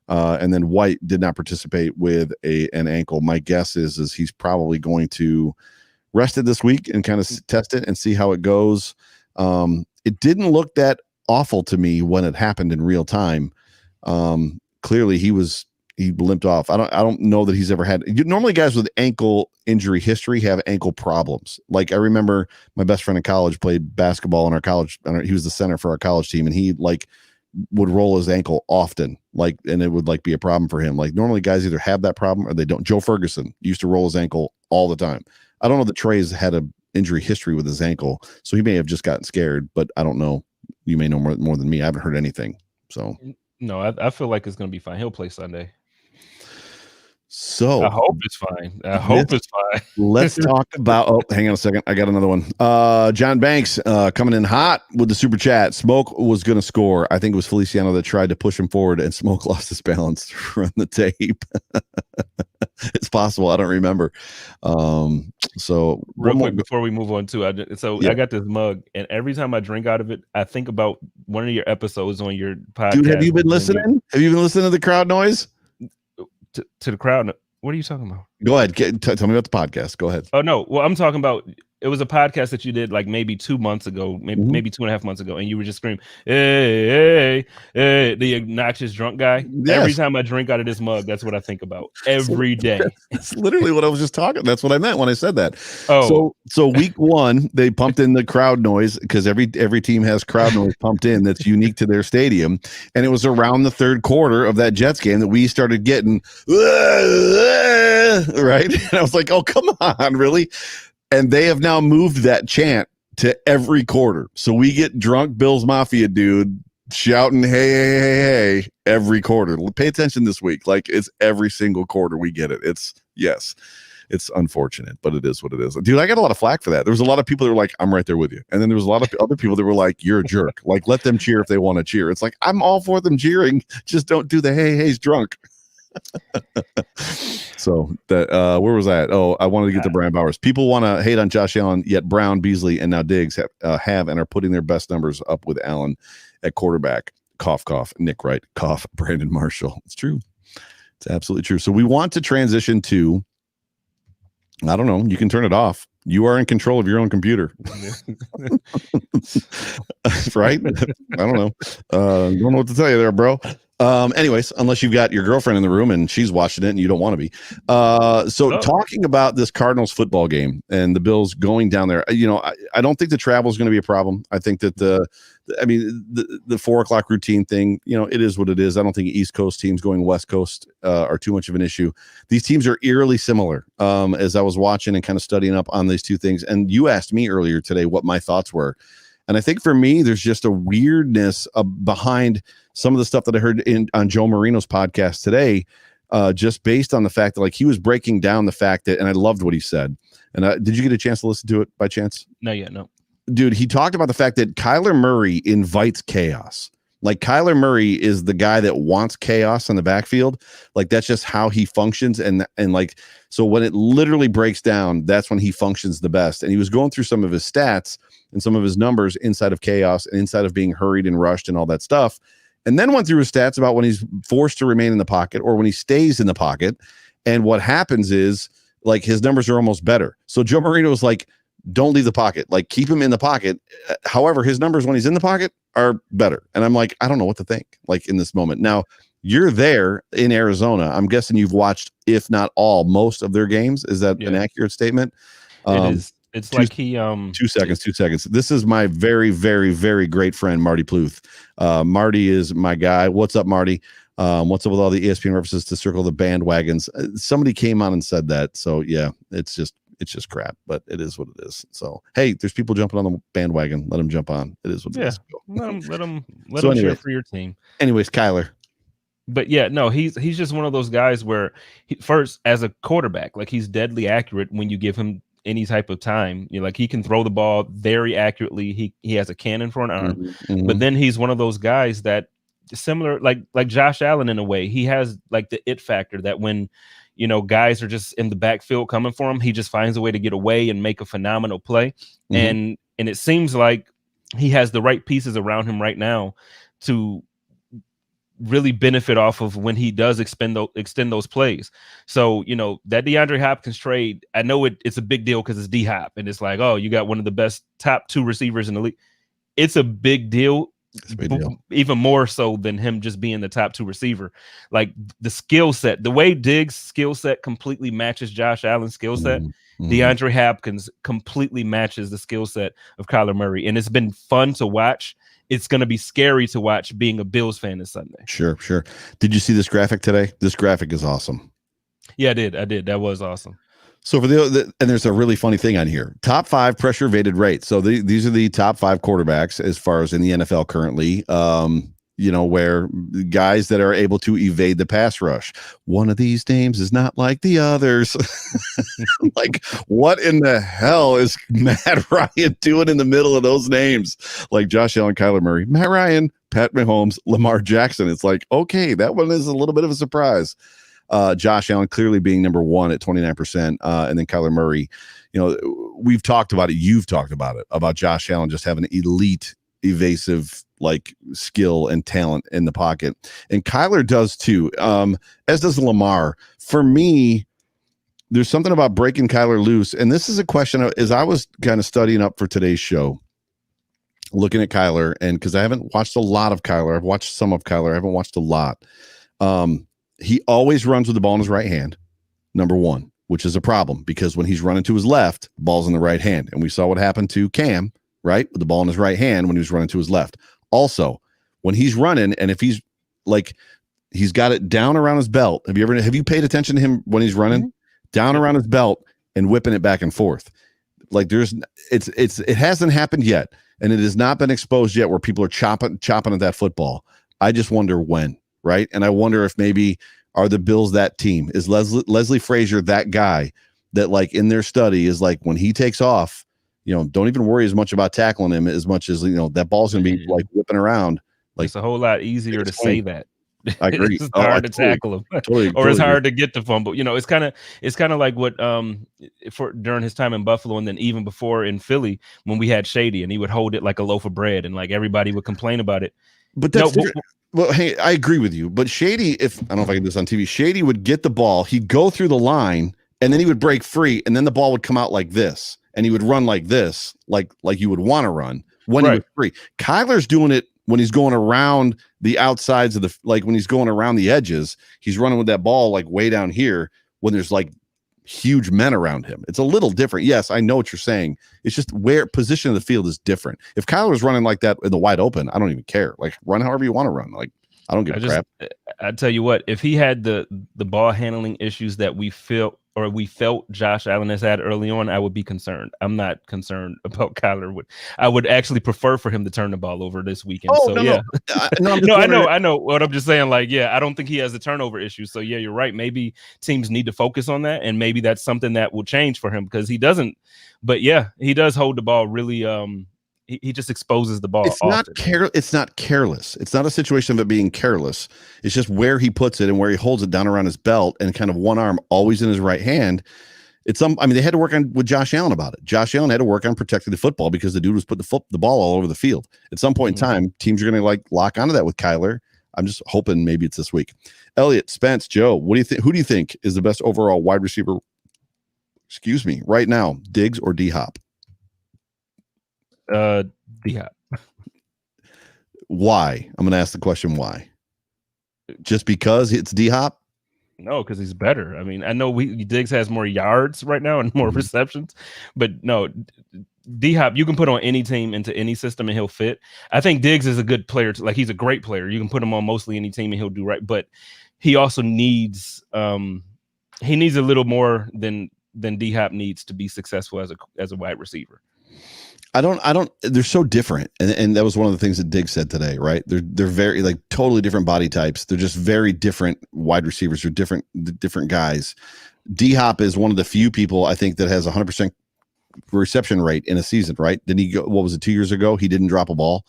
And then White did not participate with an ankle. My guess is he's probably going to rest it this week and kind of test it and see how it goes. It didn't look that awful to me when it happened in real time. Clearly he limped off. I don't know that he's ever had. Normally guys with ankle injury history have ankle problems. Like I remember my best friend in college played basketball in our college. He was the center for our college team, and he like would roll his ankle often, like, and it would like be a problem for him. Like normally guys either have that problem or they don't. Joe Ferguson used to roll his ankle all the time. I don't know that Trey's had a injury history with his ankle, so he may have just gotten scared, but I don't know. You may know more than me. I haven't heard anything. So no, I feel like it's going to be fine. He'll play Sunday. So I hope it's fine. I hope it's fine. Let's talk about. Oh, hang on a second. I got another one. John Banks coming in hot with the super chat. Smoke was going to score. I think it was Feliciano that tried to push him forward, and Smoke lost his balance to run the tape. It's possible. I don't remember. So real quick before we move on to, I got this mug, and every time I drink out of it, I think about one of your episodes on your podcast. Dude, have you been listening? Have you been listening to the crowd noise? To the crowd. What are you talking about? Go ahead. Tell me about the podcast. Go ahead. Oh no. Well, I'm talking about, it was a podcast that you did like maybe 2 months ago, maybe 2.5 months ago, and you were just screaming, hey, the obnoxious drunk guy. Yes. Every time I drink out of this mug, that's what I think about every day. It's literally what I was just talking. That's what I meant when I said that. Oh, so week one, they pumped in the crowd noise because every team has crowd noise pumped in that's unique to their stadium, and it was around the third quarter of that Jets game that we started getting right. And I was like, oh, come on, really? And they have now moved that chant to every quarter. So we get drunk Bills Mafia dude shouting, hey, every quarter. Pay attention this week. Like it's every single quarter we get it. It's unfortunate, but it is what it is. Dude, I got a lot of flack for that. There was a lot of people that were like, I'm right there with you. And then there was a lot of other people that were like, you're a jerk. Like, let them cheer if they want to cheer. It's like, I'm all for them cheering. Just don't do the hey's drunk. So that where was that? Oh, I wanted to get to Brian Bowers. People want to hate on Josh Allen, yet Brown, Beasley, and now Diggs have and are putting their best numbers up with Allen at quarterback. Cough, cough. Nick Wright, cough. Brandon Marshall. It's true. It's absolutely true. So we want to transition to, I don't know, you can turn it off. You are in control of your own computer. Right? I don't know. Don't know what to tell you there, bro. Anyways, unless you've got your girlfriend in the room and she's watching it and you don't want to be. Talking about this Cardinals football game and the Bills going down there, I don't think the travel is going to be a problem. I think that the 4:00 routine thing, it is what it is. I don't think East Coast teams going West Coast are too much of an issue. These teams are eerily similar. As I was watching and kind of studying up on these two things, and you asked me earlier today what my thoughts were. And I think for me, there's just a weirdness behind some of the stuff that I heard on Joe Marino's podcast today, just based on the fact that like he was breaking down the fact that, and I loved what he said. And did you get a chance to listen to it by chance? Not yet, no. Dude, he talked about the fact that Kyler Murray invites chaos. Like Kyler Murray is the guy that wants chaos in the backfield. Like that's just how he functions. And like, so when it literally breaks down, that's when he functions the best. And he was going through some of his stats and some of his numbers inside of chaos and inside of being hurried and rushed and all that stuff. And then went through his stats about when he's forced to remain in the pocket or when he stays in the pocket. And what happens is like his numbers are almost better. So Joe Marino was like, don't leave the pocket, like keep him in the pocket. However, his numbers when he's in the pocket are better. And I'm like, I don't know what to think like in this moment. Now you're there in Arizona. I'm guessing you've watched, if not all, most of their games. Is that an accurate statement? It is. It's like he 2 seconds. This is my very, very, very great friend, Marty Pluth. Marty is my guy. What's up, Marty? What's up with all the ESPN references to circle the bandwagons? Somebody came on and said that. So yeah, it's just crap, but it is what it is. So, hey, there's people jumping on the bandwagon. Let them jump on. It is what it is. Let them cheer for your team. Anyways, Kyler. But yeah, no, he's just one of those guys where first as a quarterback, like he's deadly accurate when you give him any type of time. Like he can throw the ball very accurately. He has a cannon for an arm. Mm-hmm. But then he's one of those guys that similar like Josh Allen in a way. He has like the it factor that when guys are just in the backfield coming for him, he just finds a way to get away and make a phenomenal play. Mm-hmm. And it seems like he has the right pieces around him right now to really benefit off of when he does extend those plays. So, that DeAndre Hopkins trade, I know it's a big deal because it's D-Hop and it's like, oh, you got one of the best top 2 receivers in the league. It's a big deal. Even more so than him just being the top 2 receiver. Like the skill set, the way Diggs' skill set completely matches Josh Allen's skill set, DeAndre Hopkins completely matches the skill set of Kyler Murray. And it's been fun to watch. it's going to be scary to watch being a Bills fan this Sunday. Sure. Did you see this graphic today? This graphic is awesome. Yeah, I did. That was awesome. So for and there's a really funny thing on here. Top 5 pressure evaded rates. So these are the top 5 quarterbacks as far as in the NFL currently. Where guys that are able to evade the pass rush. One of these names is not like the others. Like, what in the hell is Matt Ryan doing in the middle of those names? Like Josh Allen, Kyler Murray, Matt Ryan, Pat Mahomes, Lamar Jackson. It's like, okay, that one is a little bit of a surprise. Josh Allen clearly being number 1 at 29%. And then Kyler Murray, we've talked about it. You've talked about it, about Josh Allen just having elite evasive like skill and talent in the pocket. And Kyler does too, as does Lamar. For me, there's something about breaking Kyler loose. And this is a question as I was kind of studying up for today's show, looking at Kyler, and because I haven't watched a lot of Kyler, I've watched some of Kyler, I haven't watched a lot. He always runs with the ball in his right hand, number 1, which is a problem because when he's running to his left, the ball's in the right hand. And we saw what happened to Cam, right? With the ball in his right hand when he was running to his left. Also, when he's running, and if he's like, he's got it down around his belt. Have you paid attention to him when he's running? Mm-hmm. Down around his belt and whipping it back and forth? Like it hasn't happened yet. And it has not been exposed yet where people are chopping at that football. I just wonder when, right? And I wonder if maybe are the Bills that team? Is Leslie Frazier that guy that like in their study is like when he takes off, don't even worry as much about tackling him as much as, that ball's going to be like whipping around. Like it's a whole lot easier to say that. I agree. It's hard to tackle him, or it's hard to get the fumble. It's kind of like what for during his time in Buffalo, and then even before in Philly when we had Shady, and he would hold it like a loaf of bread, and like everybody would complain about it. But that's well, hey, I agree with you. But Shady, if I don't know if I can do this on TV, Shady would get the ball, he'd go through the line, and then he would break free, and then the ball would come out like this, and he would run like this, like you would want to run when he was free. Kyler's doing it when he's going around the outsides of when he's going around the edges, he's running with that ball like way down here when there's like huge men around him. It's a little different. Yes, I know what you're saying. It's just where position of the field is different. If Kyler's running like that in the wide open, I don't even care. Like run however you want to run. Like I don't give a crap. I tell you what, if he had the ball handling issues that we felt Josh Allen has had early on, I would be concerned. I'm not concerned about Kyler. I would actually prefer for him to turn the ball over this weekend. I know what I'm just saying. Like, yeah, I don't think he has a turnover issue. So yeah, you're right. Maybe teams need to focus on that, and maybe that's something that will change for him because he doesn't. But yeah, he does hold the ball really. He just exposes the ball. It's not careless. It's not a situation of it being careless. It's just where he puts it and where he holds it down around his belt and kind of one arm always in his right hand. They had to work on with Josh Allen about it. Josh Allen had to work on protecting the football because the dude was putting the ball all over the field. At some point in time, teams are going to like lock onto that with Kyler. I'm just hoping maybe it's this week. Elliot, Spence, Joe, what do you think? Who do you think is the best overall wide receiver? Excuse me, right now, Diggs or D-Hop? D-Hop. Why? I'm going to ask the question why. Just because it's D-Hop? No, because he's better. I mean, I know Diggs has more yards right now and more receptions, but no, D-Hop, you can put on any team into any system and he'll fit. I think Diggs is a good player. He's a great player. You can put him on mostly any team and he'll do right. But he also needs a little more than D-Hop needs to be successful as a wide receiver. I don't, they're so different. And that was one of the things that Diggs said today, right? They're very like totally different body types. They're just very different wide receivers. They're different guys. D-Hop is one of the few people I think that has 100% reception rate in a season, right? Didn't he go, what was it, 2 years ago? He didn't drop a ball,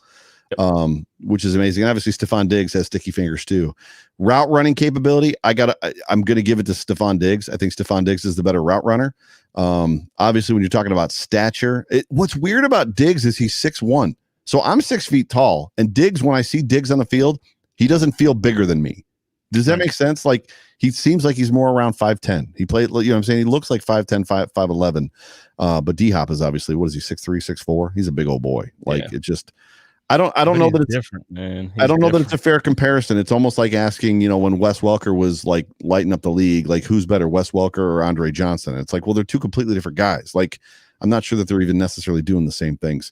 which is amazing. And obviously Stephon Diggs has sticky fingers too. Route running capability, I'm going to give it to Stephon Diggs. I think Stephon Diggs is the better route runner. Obviously when you're talking about stature, what's weird about Diggs is he's 6'1". So I'm 6 feet tall, and Diggs, when I see Diggs on the field, he doesn't feel bigger than me. Does that make sense? Like he seems like he's more around 5'10". He played, you know what I'm saying? He looks like 5'10", 5'11". But D-Hop is obviously, what is he, 6'3", 6'4"? He's a big old boy. Like it just, I don't know that it's different, man. I don't know that it's a fair comparison. It's almost like asking, when Wes Welker was like lighting up the league, like who's better, Wes Welker or Andre Johnson? It's like, well, they're two completely different guys. Like, I'm not sure that they're even necessarily doing the same things.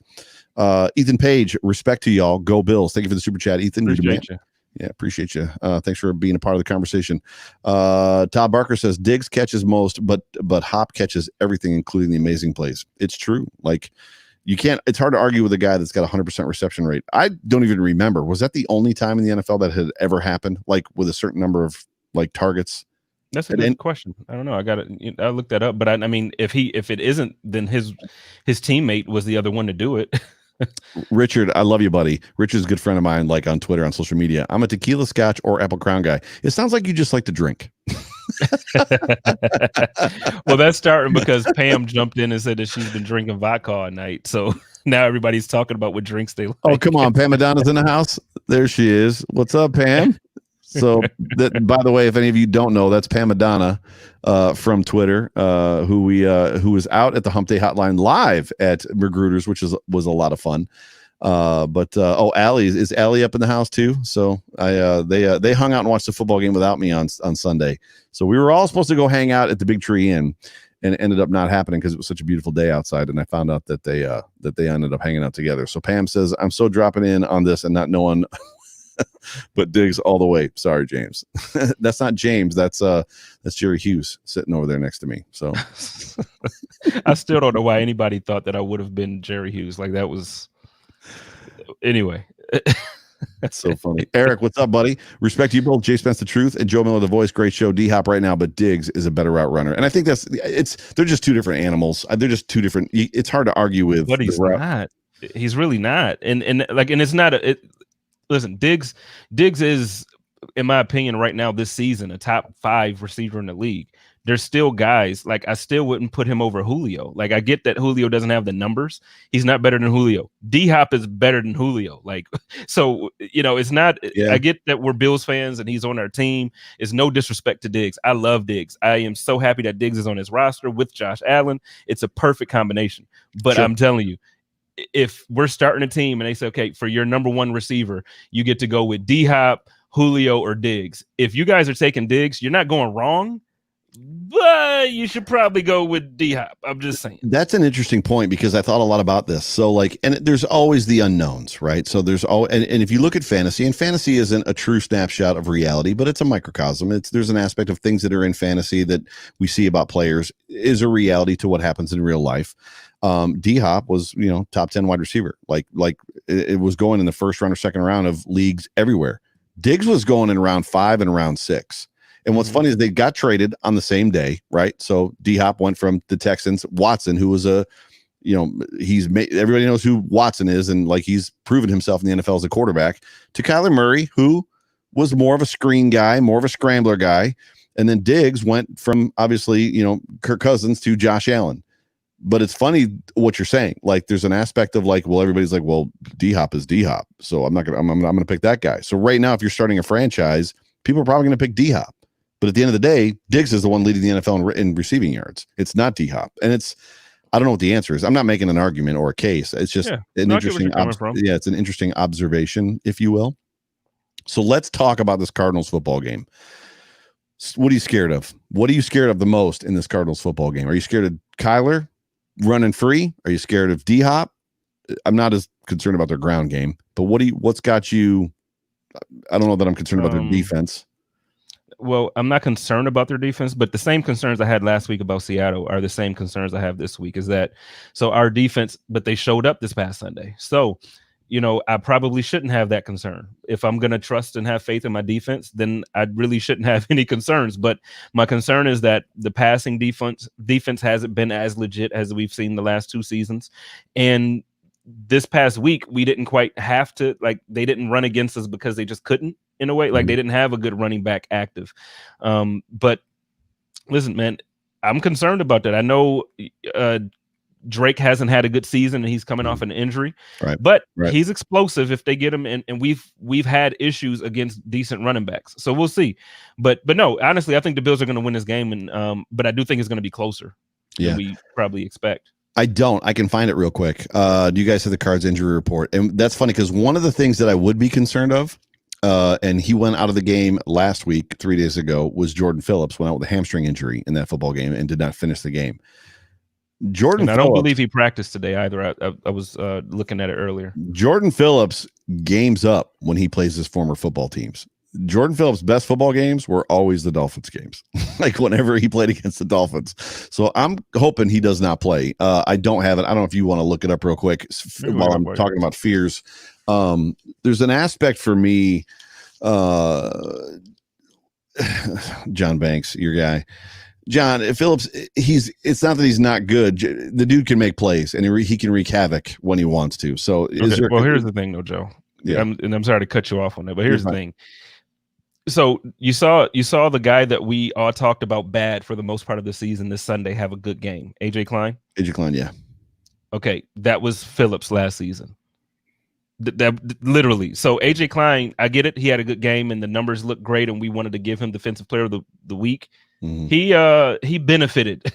Ethan Page, respect to y'all. Go Bills. Thank you for the super chat, Ethan. Appreciate you. Yeah, appreciate you. Thanks for being a part of the conversation. Todd Barker says Diggs catches most, but Hop catches everything, including the amazing plays. It's true. Like, you can't. It's hard to argue with a guy that's got 100% reception rate. I don't even remember. Was that the only time in the NFL that had ever happened? Like with a certain number of like targets. That's a good question. I don't know. I looked that up, but I mean, if it isn't, then his teammate was the other one to do it. Richard, I love you, buddy. Richard's a good friend of mine, like on Twitter, on social media. I'm a tequila, scotch, or apple crown guy. It sounds like you just like to drink. Well, that's starting because Pam jumped in and said that she's been drinking vodka all night. So now everybody's talking about what drinks they like. Oh, come on. Pam Madonna's in the house. There she is. What's up, Pam? So, by the way, if any of you don't know, that's Pam Madonna from Twitter, who was out at the Hump Day Hotline live at Magruder's, which was a lot of fun. Allie is Allie up in the house too. So they hung out and watched the football game without me on Sunday. So we were all supposed to go hang out at the Big Tree Inn, and it ended up not happening because it was such a beautiful day outside. And I found out that they ended up hanging out together. So Pam says, I'm so dropping in on this and not knowing. But Diggs all the way. Sorry, James. That's not James. That's Jerry Hughes sitting over there next to me. So I still don't know why anybody thought that I would have been Jerry Hughes. Like that was anyway. That's so funny. Eric, what's up, buddy? Respect to you both. Jay Spence the Truth and Joe Miller the Voice. Great show. D-Hop right now, but Diggs is a better route runner. And I think they're just two different animals. They're just two different. It's hard to argue with. But he's not. He's really not. And it's not listen, Diggs is, in my opinion, right now this season, a top 5 receiver in the league. There's still guys, like I still wouldn't put him over Julio. Like I get that Julio doesn't have the numbers. He's not better than Julio. D-Hop is better than Julio. Like, so, it's not, I get that we're Bills fans and he's on our team. It's no disrespect to Diggs. I love Diggs. I am so happy that Diggs is on his roster with Josh Allen. It's a perfect combination. But sure. I'm telling you, if we're starting a team and they say, okay, for your number 1 receiver, you get to go with D-Hop, Julio, or Diggs. If you guys are taking Diggs, you're not going wrong, but you should probably go with D-Hop. I'm just saying. That's an interesting point because I thought a lot about this. So and there's always the unknowns, right? So there's and if you look at fantasy, and fantasy isn't a true snapshot of reality, but it's a microcosm. There's an aspect of things that are in fantasy that we see about players is a reality to what happens in real life. D-Hop was, top 10 wide receiver. Like it was going in the first round or second round of leagues everywhere. Diggs was going in round 5 and round 6. And what's funny is they got traded on the same day, right? So D-Hop went from the Texans, Watson, who was everybody knows who Watson is, and like he's proven himself in the NFL as a quarterback, to Kyler Murray, who was more of a screen guy, more of a scrambler guy. And then Diggs went from obviously, Kirk Cousins to Josh Allen. But it's funny what you're saying. Like there's an aspect of like, well, everybody's like, well, D-Hop is D-Hop. So I'm going to pick that guy. So right now, if you're starting a franchise, people are probably going to pick D-Hop. But at the end of the day, Diggs is the one leading the NFL in receiving yards. It's not D-Hop. And I don't know what the answer is. I'm not making an argument or a case. It's just an interesting, it's an interesting observation, if you will. So let's talk about this Cardinals football game. What are you scared of? What are you scared of the most in this Cardinals football game? Are you scared of Kyler running free? Are you scared of D-Hop? I'm not as concerned about their ground game, but what's got you? I don't know that I'm concerned about their defense. Well, I'm not concerned about their defense, but the same concerns I had last week about Seattle are the same concerns I have this week. So our defense, but they showed up this past Sunday. So, I probably shouldn't have that concern. If I'm going to trust and have faith in my defense, then I really shouldn't have any concerns. But my concern is that the passing defense hasn't been as legit as we've seen the last 2 seasons. And this past week, we didn't quite have to, they didn't run against us because they just couldn't, in a way. Like they didn't have a good running back active. But listen, man, I'm concerned about that. I know Drake hasn't had a good season and he's coming off an injury, right? But he's explosive if they get him. And we've had issues against decent running backs. So we'll see. But no, honestly, I think the Bills are going to win this game. And but I do think it's going to be closer than we probably expect. I don't. I can find it real quick. Do you guys have the Cards injury report? And that's funny because one of the things that I would be concerned of, and he went out of the game last week, 3 days ago, was Jordan Phillips went out with a hamstring injury in that football game and did not finish the game. Jordan And I don't Phillips. believe he practiced today either. I was looking at it earlier. Jordan Phillips games up when he plays his former football teams. Jordan Phillips' best football games were always the Dolphins games, like whenever he played against the Dolphins. So I'm hoping he does not play. I don't have it. I don't know if you want to look it up real quick while I'm talking about fears. There's an aspect for me, John Banks, your guy. John Phillips, it's not that he's not good. The dude can make plays and he can wreak havoc when he wants to. So here's the thing though, Joe. Yeah. I'm sorry to cut you off on that, but here's the thing. So you saw the guy that we all talked about bad for the most part of the season this Sunday have a good game. AJ Klein? AJ Klein, yeah. Okay, that was Phillips last season. That literally. So AJ Klein, I get it. He had a good game and the numbers look great, and we wanted to give him Defensive Player of the Week. Mm-hmm. He benefited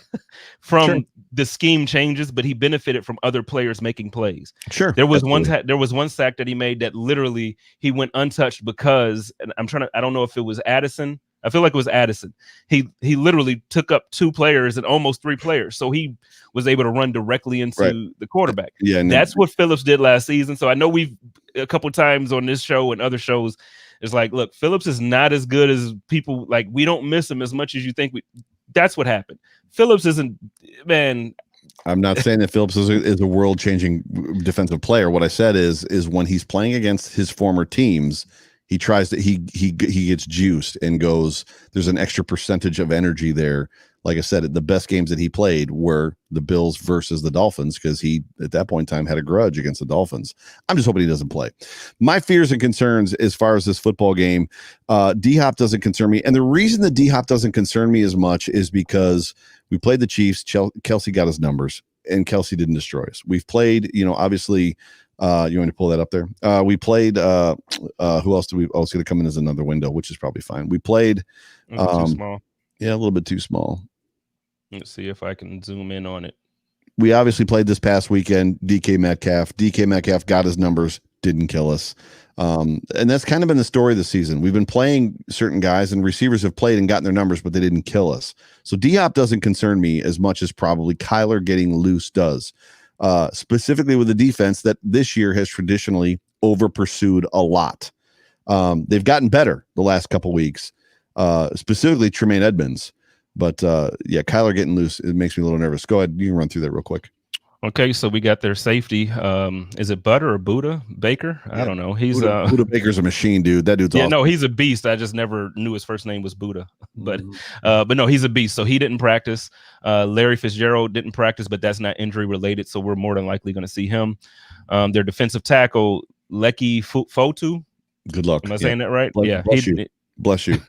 from the scheme changes, but he benefited from other players making plays. Sure. There was one sack that he made that literally he went untouched because, and I don't know if it was Addison. I feel like it was Addison. He literally took up 2 players and almost 3 players. So he was able to run directly into the quarterback. Yeah, that's what Phillips did last season. So I know we've a couple of times on this show and other shows, it's like, look, Phillips is not as good as people, like, we don't miss him as much as you think. That's what happened. Phillips isn't, man. I'm not saying that Phillips is a world-changing defensive player. What I said is when he's playing against his former teams, he tries to he gets juiced and goes, there's an extra percentage of energy there. Like I said, the best games that he played were the Bills versus the Dolphins because he, at that point in time, had a grudge against the Dolphins. I'm just hoping he doesn't play. My fears and concerns as far as this football game, D-Hop doesn't concern me. And the reason that D-Hop doesn't concern me as much is because we played the Chiefs. Kelsey got his numbers, and Kelsey didn't destroy us. We've played, obviously, you want me to pull that up there? We played, who else do we, it's going to come in as another window, which is probably fine. We played. Too small. Yeah, a little bit too small. Let's see if I can zoom in on it. We obviously played this past weekend, DK Metcalf. DK Metcalf got his numbers, didn't kill us. And that's kind of been the story of the season. We've been playing certain guys, and receivers have played and gotten their numbers, but they didn't kill us. So D-Hop doesn't concern me as much as probably Kyler getting loose does, specifically with the defense that this year has traditionally over-pursued a lot. They've gotten better the last couple weeks, specifically Tremaine Edmonds. But Kyler getting loose, it makes me a little nervous. Go ahead. You can run through that real quick. Okay, so we got their safety. Is it Butter or Buddha Baker? I don't know. He's Buddha Baker's a machine, dude. That dude's awesome. No, he's a beast. I just never knew his first name was Buddha. But no, he's a beast. So he didn't practice. Larry Fitzgerald didn't practice, but that's not injury related. So we're more than likely going to see him. Their defensive tackle, Leki Fotu. Good luck. Am I saying that right? Bless you.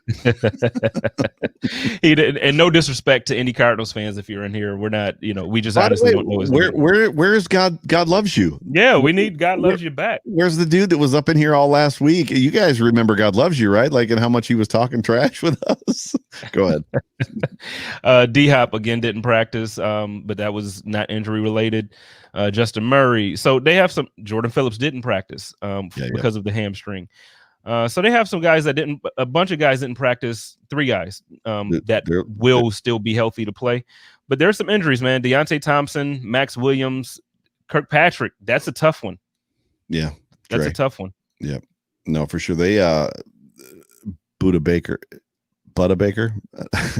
He did, and no disrespect to any Cardinals fans if you're in here. We're not, we just honestly don't know his name. Where is God Loves You? Yeah, we need God Loves You back. Where's the dude that was up in here all last week? You guys remember God Loves You, right? Like, and how much he was talking trash with us. Go ahead. D-Hop again didn't practice, but that was not injury related. Justin Murray. So they have some. Jordan Phillips didn't practice because of the hamstring. So they have some guys a bunch of guys didn't practice, 3 guys that will still be healthy to play. But there's some injuries, man. Deontay Thompson, Max Williams, Kirkpatrick. That's a tough one. Yeah. That's a tough one. Yeah. No, for sure. They, Buddha Baker. I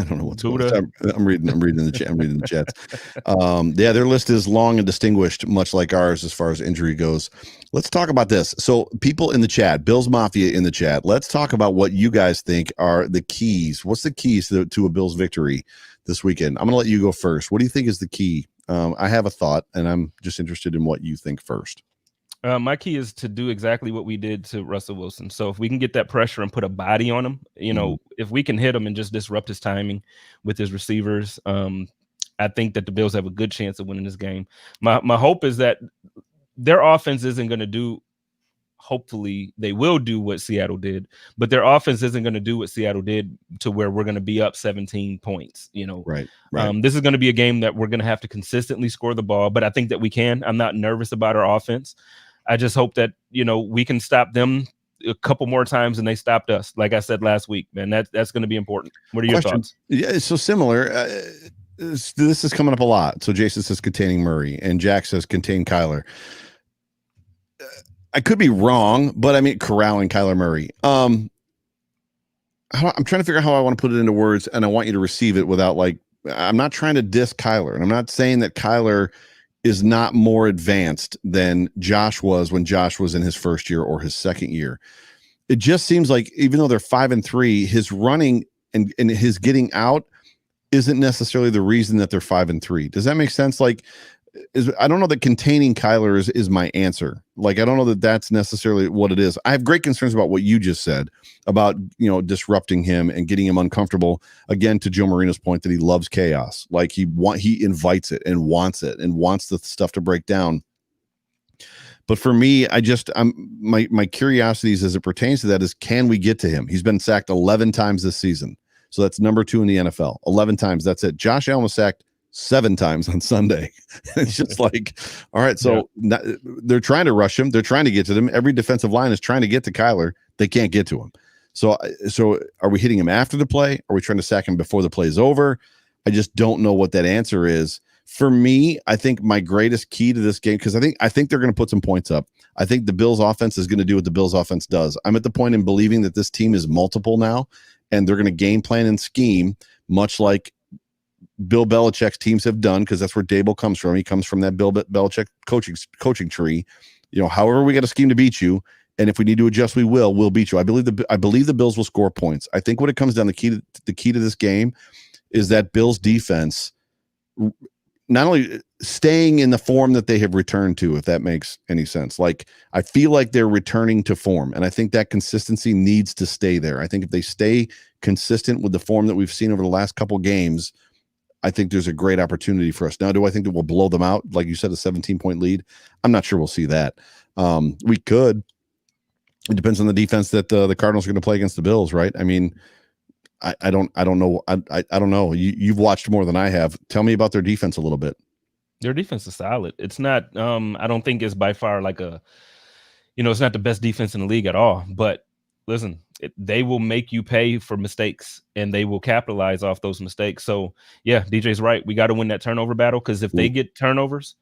don't know what's going on. I'm reading the chat. I'm reading the chats. Their list is long and distinguished, much like ours as far as injury goes. Let's talk about this. So people in the chat, Bills Mafia in the chat, let's talk about what you guys think are the keys. What's the keys to a Bills victory this weekend? I'm going to let you go first. What do you think is the key? I have a thought, and I'm just interested in what you think first. My key is to do exactly what we did to Russell Wilson. So if we can get that pressure and put a body on him, if we can hit him and just disrupt his timing with his receivers, I think that the Bills have a good chance of winning this game. My hope is that their offense isn't going to do, hopefully they will do what Seattle did, but their offense isn't going to do what Seattle did to where we're going to be up 17 points, Right. This is going to be a game that we're going to have to consistently score the ball, but I think that we can. I'm not nervous about our offense. I just hope that, we can stop them a couple more times than they stopped us. Like I said last week, man, that's going to be important. What are your thoughts? Yeah, it's so similar. this is coming up a lot. So Jason says containing Murray, and Jack says contain Kyler. I could be wrong, but I mean corralling Kyler Murray. I'm trying to figure out how I want to put it into words, and I want you to receive it without I'm not trying to diss Kyler, and I'm not saying that Kyler is not more advanced than Josh was when Josh was in his first year or his second year. It just seems like even though they're 5-3, his running and his getting out isn't necessarily the reason that they're 5-3. Does that make sense? I don't know that containing Kyler is my answer. I don't know that that's necessarily what it is. I have great concerns about what you just said about, disrupting him and getting him uncomfortable. Again, to Joe Marino's point that he loves chaos. He invites it and wants the stuff to break down. But for me, my curiosities as it pertains to that is, can we get to him? He's been sacked 11 times this season. So that's number 2 in the NFL. 11 times. That's it. Josh Allen was sacked 7 times on Sunday. It's just all right. So they're trying to rush him. They're trying to get to them. Every defensive line is trying to get to Kyler. They can't get to him. So are we hitting him after the play? Are we trying to sack him before the play is over? I just don't know what that answer is. For me, I think my greatest key to this game, because I think they're going to put some points up. I think the Bills offense is going to do what the Bills offense does. I'm at the point in believing that this team is multiple now, and they're going to game plan and scheme much like Bill Belichick's teams have done, because that's where Dable comes from. He comes from that Bill Belichick coaching tree. However we got a scheme to beat you, and if we need to adjust, we'll beat you. I believe the Bills will score points. I think what it comes down, the key to this game is that Bills defense not only staying in the form that they have returned to, if that makes any sense. I feel like they're returning to form, and I think that consistency needs to stay there. I think if they stay consistent with the form that we've seen over the last couple games, I think there's a great opportunity for us. Now, do I think that we'll blow them out? Like you said, a 17-point lead. I'm not sure we'll see that. We could. It depends on the defense that the Cardinals are going to play against the Bills, right? I mean, I don't know. I don't know. You've watched more than I have. Tell me about their defense a little bit. Their defense is solid. It's not. I don't think it's by far it's not the best defense in the league at all. But listen, they will make you pay for mistakes, and they will capitalize off those mistakes. So yeah, DJ's right. We got to win that turnover battle, because if they get turnovers,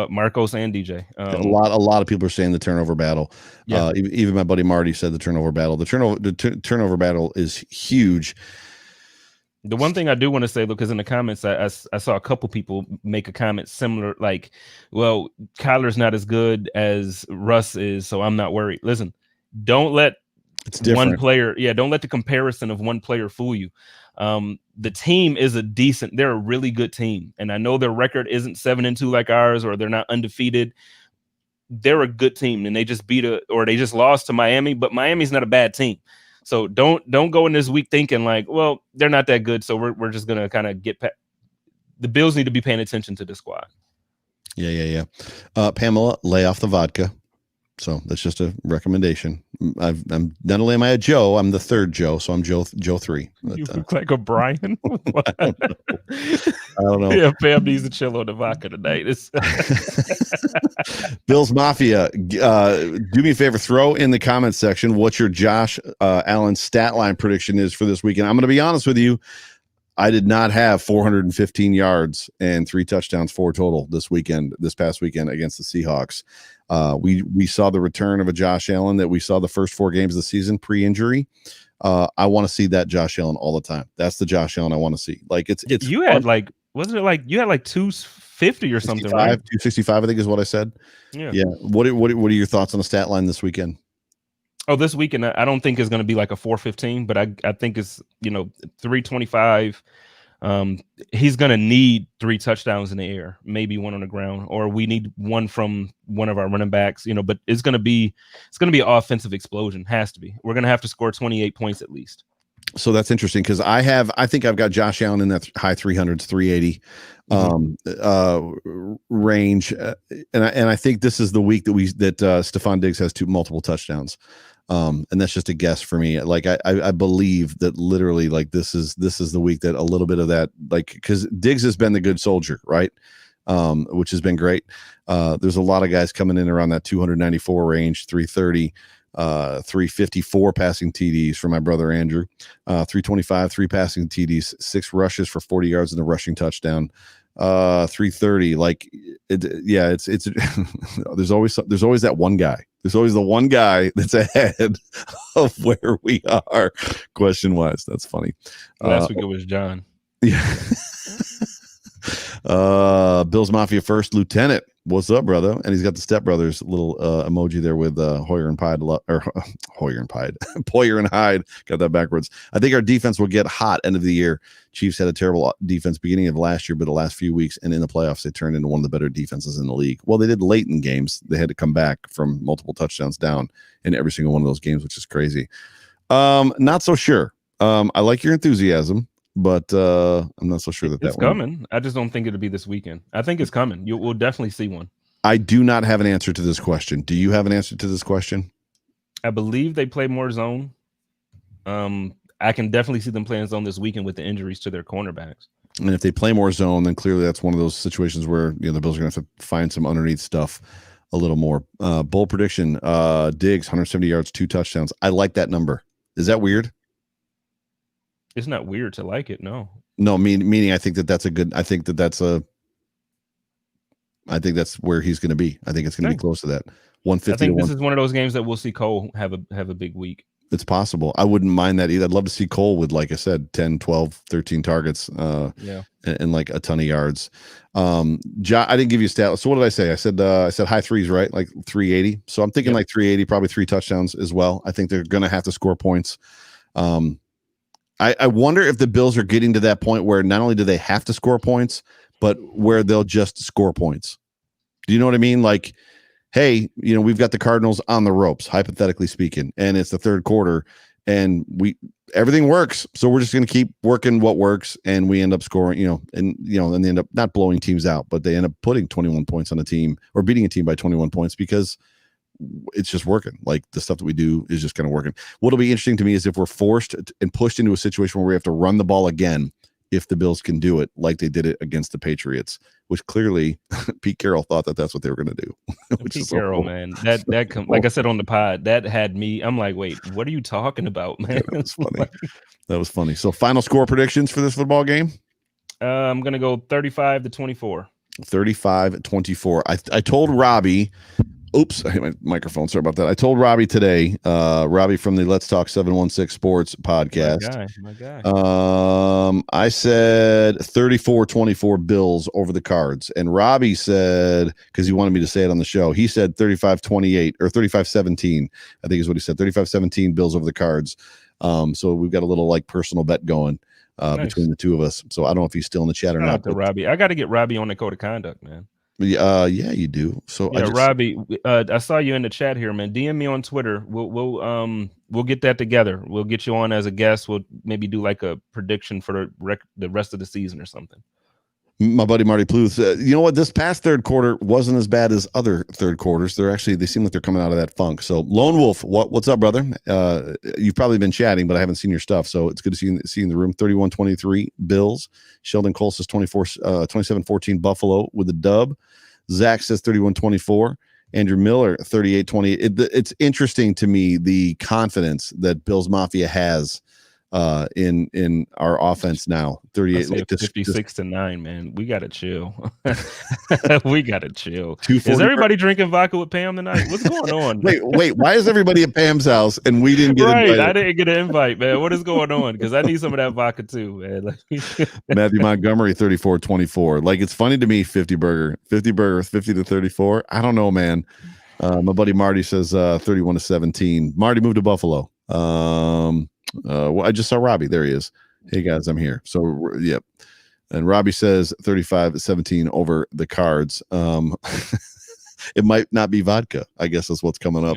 Marcos and DJ, a lot of people are saying the turnover battle. Yeah. Even my buddy Marty said the turnover battle. The turnover battle is huge. The one thing I do want to say, because in the comments, I saw a couple people make a comment similar, well, Kyler's not as good as Russ is, so I'm not worried. Listen, don't let one player, don't let the comparison of one player fool you. The team is they're a really good team. And I know their record isn't 7-2 like ours, or they're not undefeated. They're a good team, and they just they just lost to Miami, but Miami's not a bad team. So don't go in this week thinking well, they're not that good, so we're just going to kind of the Bills need to be paying attention to the squad. Yeah. Pamela, lay off the vodka. So that's just a recommendation. I'm not only am I a Joe, I'm the third Joe, so I'm Joe 3. But, you look like a Brian. I don't know. Yeah, Pam needs to chill on the vodka tonight. Bills Mafia, do me a favor, throw in the comments section what your Josh Allen stat line prediction is for this weekend. I'm going to be honest with you. I did not have 415 yards and 3 touchdowns, 4 total this past weekend against the Seahawks. We saw the return of a Josh Allen that we saw the first 4 games of the season pre-injury. I want to see that Josh Allen all the time. That's the Josh Allen I want to see. It's you had wasn't it you had 250 or something, right? 265, I think is what I said. Yeah. What are your thoughts on the stat line this weekend? Oh, this weekend, I don't think it's going to be like a 415, but I think it's 325. He's going to need 3 touchdowns in the air, maybe 1 on the ground, or we need 1 from one of our running backs, but it's going to be an offensive explosion. Has to be. We're going to have to score 28 points at least. So that's interesting, because I think I've got Josh Allen in that high 300s, 380 range, and I think this is the week that Stephon Diggs has multiple touchdowns. And that's just a guess for me. I believe that literally this is the week that a little bit of that, because Diggs has been the good soldier, right? Which has been great. There's a lot of guys coming in around that 294 range, 330. 354 passing TDs for my brother Andrew, 325, 3 passing TDs, 6 rushes for 40 yards and a rushing touchdown, 330. Like, it's there's always that one guy. There's always the one guy that's ahead of where we are, question wise. That's funny. Last week it was John. Yeah. Bills Mafia First Lieutenant. What's up, brother? And he's got the Step Brothers little emoji there with Hoyer and Hyde, Poyer and Hyde. Got that backwards. I think our defense will get hot end of the year. Chiefs had a terrible defense beginning of last year, but the last few weeks and in the playoffs, they turned into one of the better defenses in the league. Well, they did late in games. They had to come back from multiple touchdowns down in every single one of those games, which is crazy. Not so sure. I like your enthusiasm, but I'm not so sure that it's coming. I just don't think it'll be this weekend. I think it's coming. We'll definitely see one. I do not have an answer to this question. Do you have an answer to this question? I believe they play more zone. I can definitely see them playing zone this weekend with the injuries to their cornerbacks. And if they play more zone, then clearly that's one of those situations where the Bills are going to have to find some underneath stuff a little more. Bold prediction: Diggs, 170 yards, 2 touchdowns. I like that number. Is that weird? It's not weird to like it. No, meaning I think that's a good. I think that's where he's going to be. I think it's going to be close to that. 150. I think this is one of those games that we'll see Cole have a big week. It's possible. I wouldn't mind that either. I'd love to see Cole with, like I said, 10, 12, 13 targets, and like a ton of yards. I didn't give you a stat. So what did I say? I said high threes, right? Like 380. So I'm thinking like 380, probably 3 touchdowns as well. I think they're going to have to score points. I wonder if the Bills are getting to that point where not only do they have to score points, but where they'll just score points. Do you know what I mean? Like, hey, we've got the Cardinals on the ropes, hypothetically speaking, and it's the third quarter, and everything works. So we're just going to keep working what works, and we end up scoring, and they end up not blowing teams out, but they end up putting 21 points on a team or beating a team by 21 points because it's just working. Like, the stuff that we do is just kind of working. What'll be interesting to me is if we're forced and pushed into a situation where we have to run the ball again, if the Bills can do it like they did it against the Patriots, which clearly Pete Carroll thought that that's what they were going to do. Pete Carroll, man, that like I said on the pod, that had me. I'm like, wait, what are you talking about, man? Yeah, that was funny. That was funny. So, final score predictions for this football game? I'm going to go 35-24. 35-24. I told Robbie. Oops, I hit my microphone. Sorry about that. I told Robbie today, Robbie from the Let's Talk 716 Sports podcast. My guy. I said 34-24 Bills over the Cards. And Robbie said, because he wanted me to say it on the show, he said 35-28 or 35-17, I think is what he said. 35-17 Bills over the Cards. So we've got a little like personal bet going between the two of us. So I don't know if he's still in the chat or not. To Robbie. I got to get Robbie on the code of conduct, man. Yeah, you do. So yeah, Robbie, I saw you in the chat here, man. DM me on Twitter. We'll get that together. We'll get you on as a guest. We'll maybe do like a prediction for the rest of the season or something. My buddy Marty Pluth, you know what? This past third quarter wasn't as bad as other third quarters. They seem like they're coming out of that funk. So, Lone Wolf, what's up, brother? You've probably been chatting, but I haven't seen your stuff. So it's good to see you in the room. 31-23 Bills. Sheldon Cole says 27-14 Buffalo with a dub. Zach says 31-24. Andrew Miller 38-28. It's interesting to me the confidence that Bills Mafia has in our offense now. 38 like 56-9, man. We gotta chill. We gotta chill. Is 240 everybody drinking vodka with Pam tonight? What's going on? wait, why is everybody at Pam's house and we didn't get invited? I didn't get an invite, man. What is going on? Because I need some of that vodka too, man. Matthew Montgomery 34-24. Like, it's funny to me, 50 burger 50-34. I don't know, man. My buddy Marty says 31-17. Marty moved to Buffalo. Well, I just saw Robbie. There he is. Hey guys, I'm here. So, yep. And Robbie says 35-17 over the Cards. It might not be vodka. I guess that's what's coming up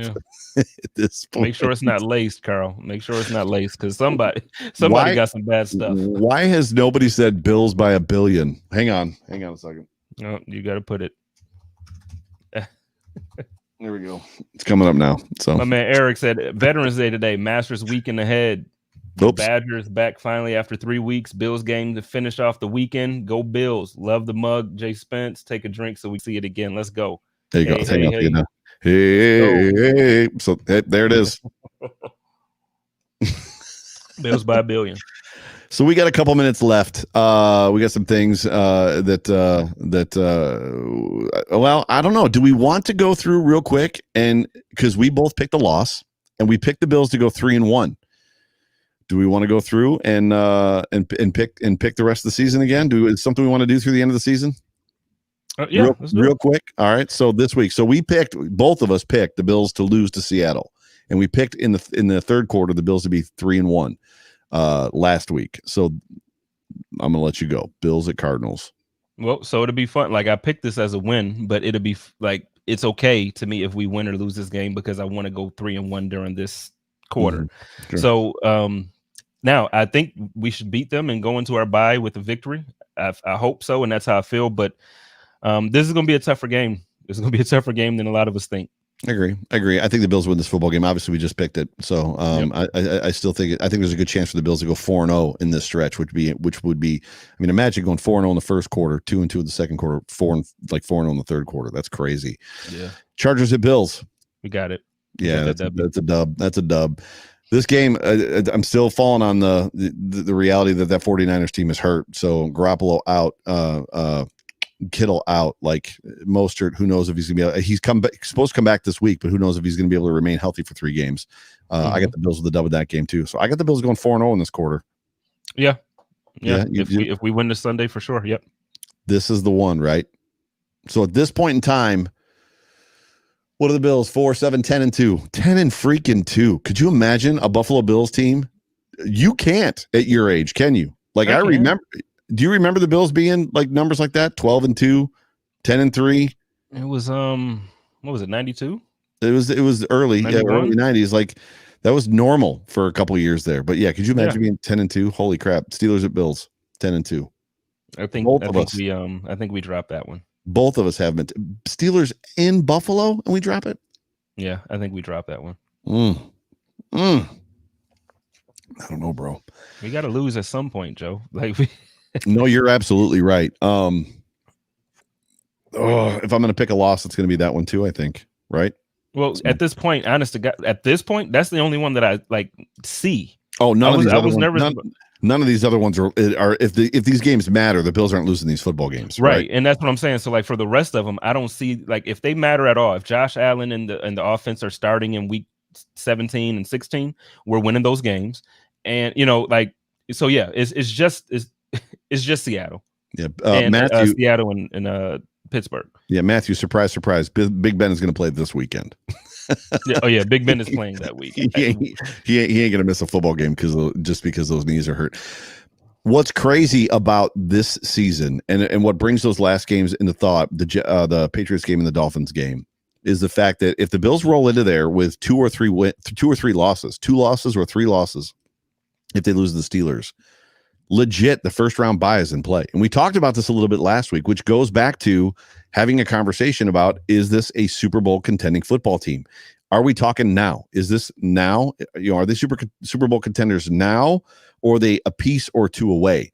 at this point. Make sure it's not laced, Carl. Make sure it's not laced because somebody got some bad stuff. Why has nobody said Bills by $1 billion? Hang on a second. No, you got to put it. There we go. It's coming up now. So my man Eric said Veterans Day today, Masters weekend ahead. Oops. Badgers back finally after 3 weeks. Bills game to finish off the weekend. Go Bills. Love the mug. Jay Spence. Take a drink so we see it again. Let's go. There you go. Hey. So there it is. Bills by $1 billion. So we got a couple minutes left. We got some things well, I don't know. Do we want to go through real quick? And because we both picked a loss and we picked the Bills to go 3-1. Do we want to go through and pick the rest of the season again? Is something we want to do through the end of the season? Yeah, real quick. All right. So this week, both of us picked the Bills to lose to Seattle, and we picked in the third quarter the Bills to be 3-1 last week. So I'm gonna let you go. Bills at Cardinals. Well, so it'll be fun. Like I picked this as a win, but it'll be like it's okay to me if we win or lose this game because I want to go 3-1 during this quarter. Sure. So now I think we should beat them and go into our bye with a victory. I hope so, and that's how I feel. But this is going to be a tougher game. It's going to be a tougher game than a lot of us think. I agree. I think the Bills win this football game. Obviously, we just picked it, so I still think there's a good chance for the Bills to go 4-0 in this stretch, which would be. I mean, imagine going 4-0 in the first quarter, 2-2 in the second quarter, 4-0 in the third quarter. That's crazy. Yeah. Chargers at Bills. We got it. Yeah, that's a dub. That's a dub. This game, I'm still falling on the reality that 49ers team is hurt. So Garoppolo out. Kittle out, like Mostert, who knows if he's gonna be he's supposed to come back this week, but who knows if he's gonna be able to remain healthy for 3 games. I got the Bills with the dub of that game too, so I got the Bills going 4-0 in this quarter. Yeah. If we win this Sunday, for sure. Yep. This is the one, right? So at this point in time, what are the Bills? 4-7, 10-2, 10-2. Could you imagine a Buffalo Bills team? You can't at your age, can you? Like I remember. Do you remember the Bills being like numbers like that? 12-2, 10-3. It was what was it? 92. It was early 90s. Like that was normal for a couple of years there. But yeah, could you imagine being 10-2? Holy crap! Steelers at Bills 10-2. I think we dropped that one. Both of us have been Steelers in Buffalo, and we drop it. Yeah, I think we dropped that one. I don't know, bro. We got to lose at some point, Joe. Like No, you're absolutely right. If I'm going to pick a loss, it's going to be that one too, I think. Right? Well, at this point, honest to God, that's the only one that I like see. Oh, none of these other ones are if these games matter, the Bills aren't losing these football games. Right. And that's what I'm saying. So like for the rest of them, I don't see like if they matter at all. If Josh Allen and the offense are starting in week 17 and 16, we're winning those games. And so yeah, it's just Seattle. Yeah, Matthew, Seattle and Pittsburgh. Yeah, Matthew, surprise. Big Ben is going to play this weekend. Big Ben is playing that week. he ain't going to miss a football game because those knees are hurt. What's crazy about this season and what brings those last games into thought, the Patriots game and the Dolphins game, is the fact that if the Bills roll into there with 2 or 3 losses, 2 losses or 3 losses, if they lose the Steelers, legit, the first round bye is in play. And we talked about this a little bit last week, which goes back to having a conversation about, is this a Super Bowl contending football team? Are we talking now? Is this now? Are they Super Bowl contenders now, or are they a piece or 2 away?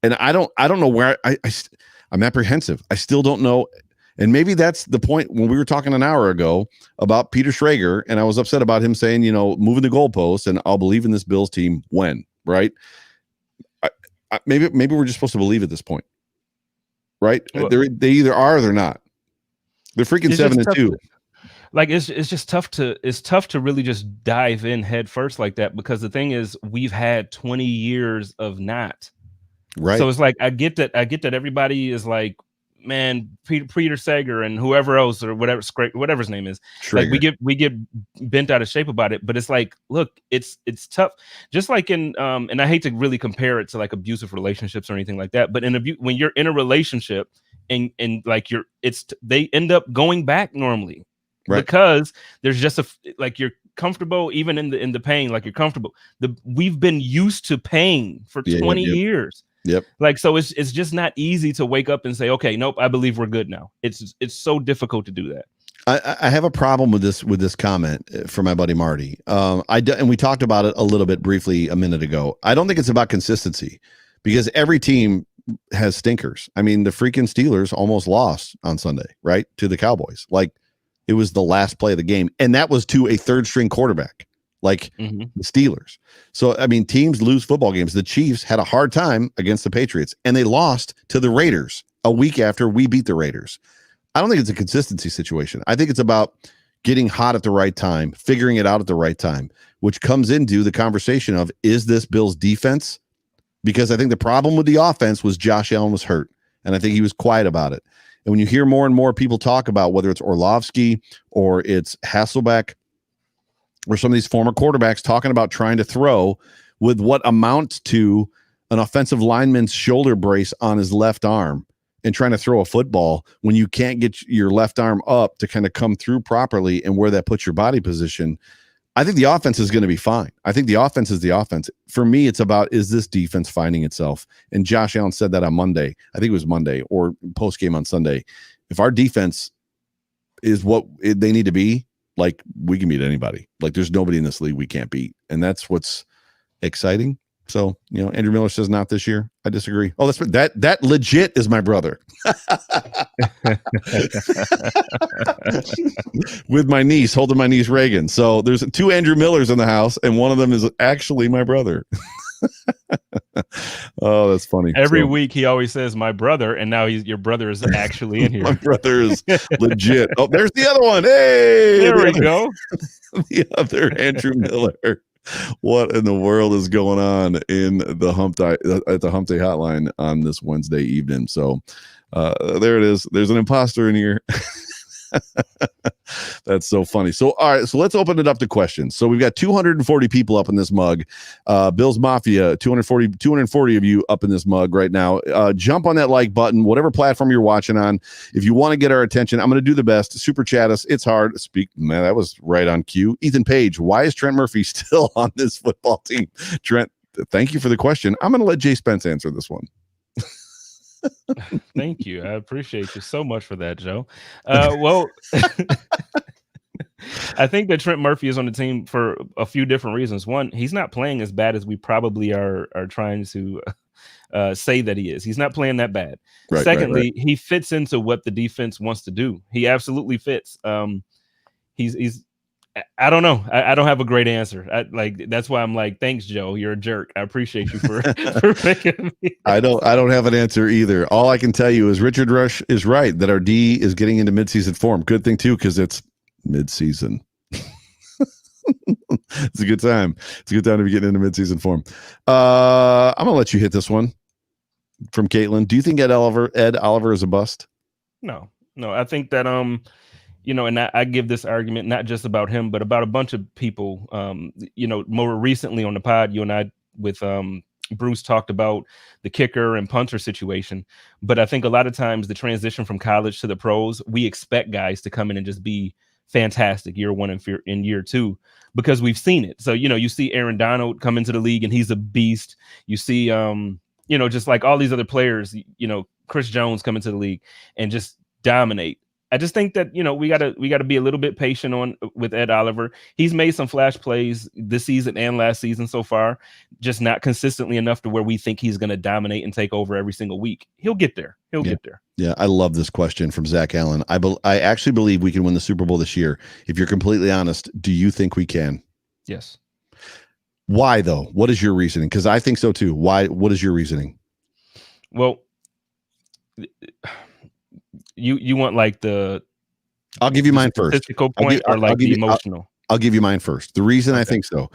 And I don't know where I'm apprehensive. I still don't know. And maybe that's the point when we were talking an hour ago about Peter Schrager, and I was upset about him saying, moving the goalposts, and I'll believe in this Bills team when, right? Maybe we're just supposed to believe at this point, right? Well, they either are or they're not. They're freaking 7-2. Like it's just tough to really just dive in head first like that, because the thing is we've had 20 years of not. Right. So it's like I get that everybody is like, man, Peter Sager and whoever else or whatever his name is. Schrager. Like we get bent out of shape about it, but it's like, look, it's tough. Just like in and I hate to really compare it to like abusive relationships or anything like that, but when you're in a relationship and like they end up going back normally, right? Because there's just you're comfortable even in the pain, like you're comfortable. We've been used to pain for 20 years. Yep. Like, so it's just not easy to wake up and say, okay, nope, I believe we're good now. It's so difficult to do that. I have a problem with this comment from my buddy Marty. And we talked about it a little bit briefly a minute ago. I don't think it's about consistency, because every team has stinkers. I mean, the freaking Steelers almost lost on Sunday, right, to the Cowboys. Like, It was the last play of the game. And that was to a third string quarterback, like the Steelers. So, I mean, teams lose football games. The Chiefs had a hard time against the Patriots, and they lost to the Raiders a week after we beat the Raiders. I don't think it's a consistency situation. I think it's about getting hot at the right time, figuring it out at the right time, which comes into the conversation of, is this Bills defense? Because I think the problem with the offense was Josh Allen was hurt, and I think he was quiet about it. And when you hear more and more people talk about whether it's Orlovsky or it's Hasselbeck or some of these former quarterbacks talking about trying to throw with what amounts to an offensive lineman's shoulder brace on his left arm and trying to throw a football when you can't get your left arm up to kind of come through properly and where that puts your body position, I think the offense is going to be fine. I think the offense is the offense. For me, it's about, is this defense finding itself? And Josh Allen said that on Monday. I think it was Monday or post game on Sunday. If our defense is what they need to be, like, we can beat anybody. Like, there's nobody in this league we can't beat. And that's what's exciting. So, you know, Andrew Miller says not this year. I disagree. Oh, that legit is my brother. With my niece, holding my niece Reagan. So there's 2 Andrew Millers in the house, and one of them is actually my brother. Oh, that's funny. Every week he always says my brother, and now your brother is actually in here. My brother is legit. Oh, there's the other one. Hey, there we go. The other Andrew Miller. What in the world is going on in the Hump Day at the Hump Day Hotline on this Wednesday evening? So there it is. There's an imposter in here. That's so funny. So, all right, so let's open it up to questions. So we've got 240 people up in this mug. Bills Mafia, 240 of you up in this mug right now. Jump on that like button, whatever platform you're watching on. If you want to get our attention, I'm going to do the best. Super chat us. It's hard. Man, that was right on cue. Ethan Page, why is Trent Murphy still on this football team? Trent, thank you for the question. I'm going to let Jay Spence answer this one. Thank you. I appreciate you so much for that, Joe. Well, I think that Trent Murphy is on the team for a few different reasons. One, he's not playing as bad as we probably are trying to say that he is. He's not playing that bad. Right, Secondly, he fits into what the defense wants to do. He absolutely fits. He's I don't know. I don't have a great answer. That's why I'm like, thanks, Joe. You're a jerk. I appreciate you for making me. I don't have an answer either. All I can tell you is Richard Rush is right that our D is getting into midseason form. Good thing too, because it's midseason. It's a good time. It's a good time to be getting into midseason form. I'm gonna let you hit this one from Caitlin. Do you think Ed Oliver is a bust? No. I think that you know, and I give this argument not just about him, but about a bunch of people. You know, more recently on the pod, you and I with Bruce talked about the kicker and punter situation. But I think a lot of times the transition from college to the pros, we expect guys to come in and just be fantastic year one and year two, because we've seen it. So, you know, you see Aaron Donald come into the league and he's a beast. You see, you know, just like all these other players, you know, Chris Jones come into the league and just dominate. I just think that, you know, we gotta be a little bit patient with Ed Oliver. He's made some flash plays this season and last season so far, just not consistently enough to where we think he's going to dominate and take over every single week. He'll get there. He'll get there. Yeah, I love this question from Zach Allen. I actually believe we can win the Super Bowl this year. If you're completely honest, do you think we can? Yes. Why though? What is your reasoning? Because I think so too. Why? What is your reasoning? Well, you want like the I'll give you mine first. Statistical point or like the emotional? I'll give you mine first. The reason I think so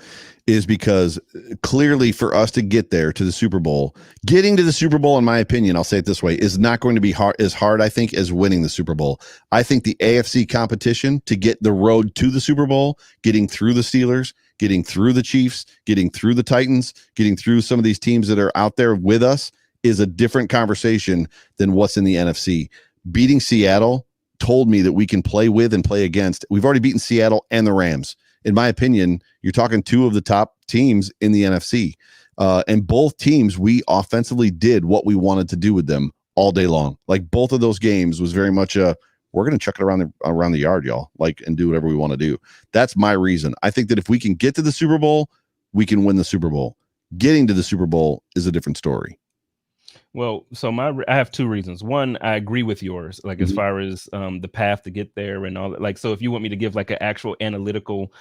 is because clearly for us to get there to the Super Bowl, getting to the Super Bowl, in my opinion, I'll say it this way, is not going to be as hard, I think, as winning the Super Bowl. I think the AFC competition to get the road to the Super Bowl, getting through the Steelers, getting through the Chiefs, getting through the Titans, getting through some of these teams that are out there with us is a different conversation than what's in the NFC. Beating Seattle told me that we can play with and play against. We've already beaten Seattle and the Rams. In my opinion, you're talking two of the top teams in the NFC. And both teams, we offensively did what we wanted to do with them all day long. Like both of those games was very much we're going to chuck it around the yard, y'all, like, and do whatever we want to do. That's my reason. I think that if we can get to the Super Bowl, we can win the Super Bowl. Getting to the Super Bowl is a different story. Well, so I have two reasons. One, I agree with yours, like as Mhm. far as the path to get there and all that. Like, so if you want me to give like an actual analytical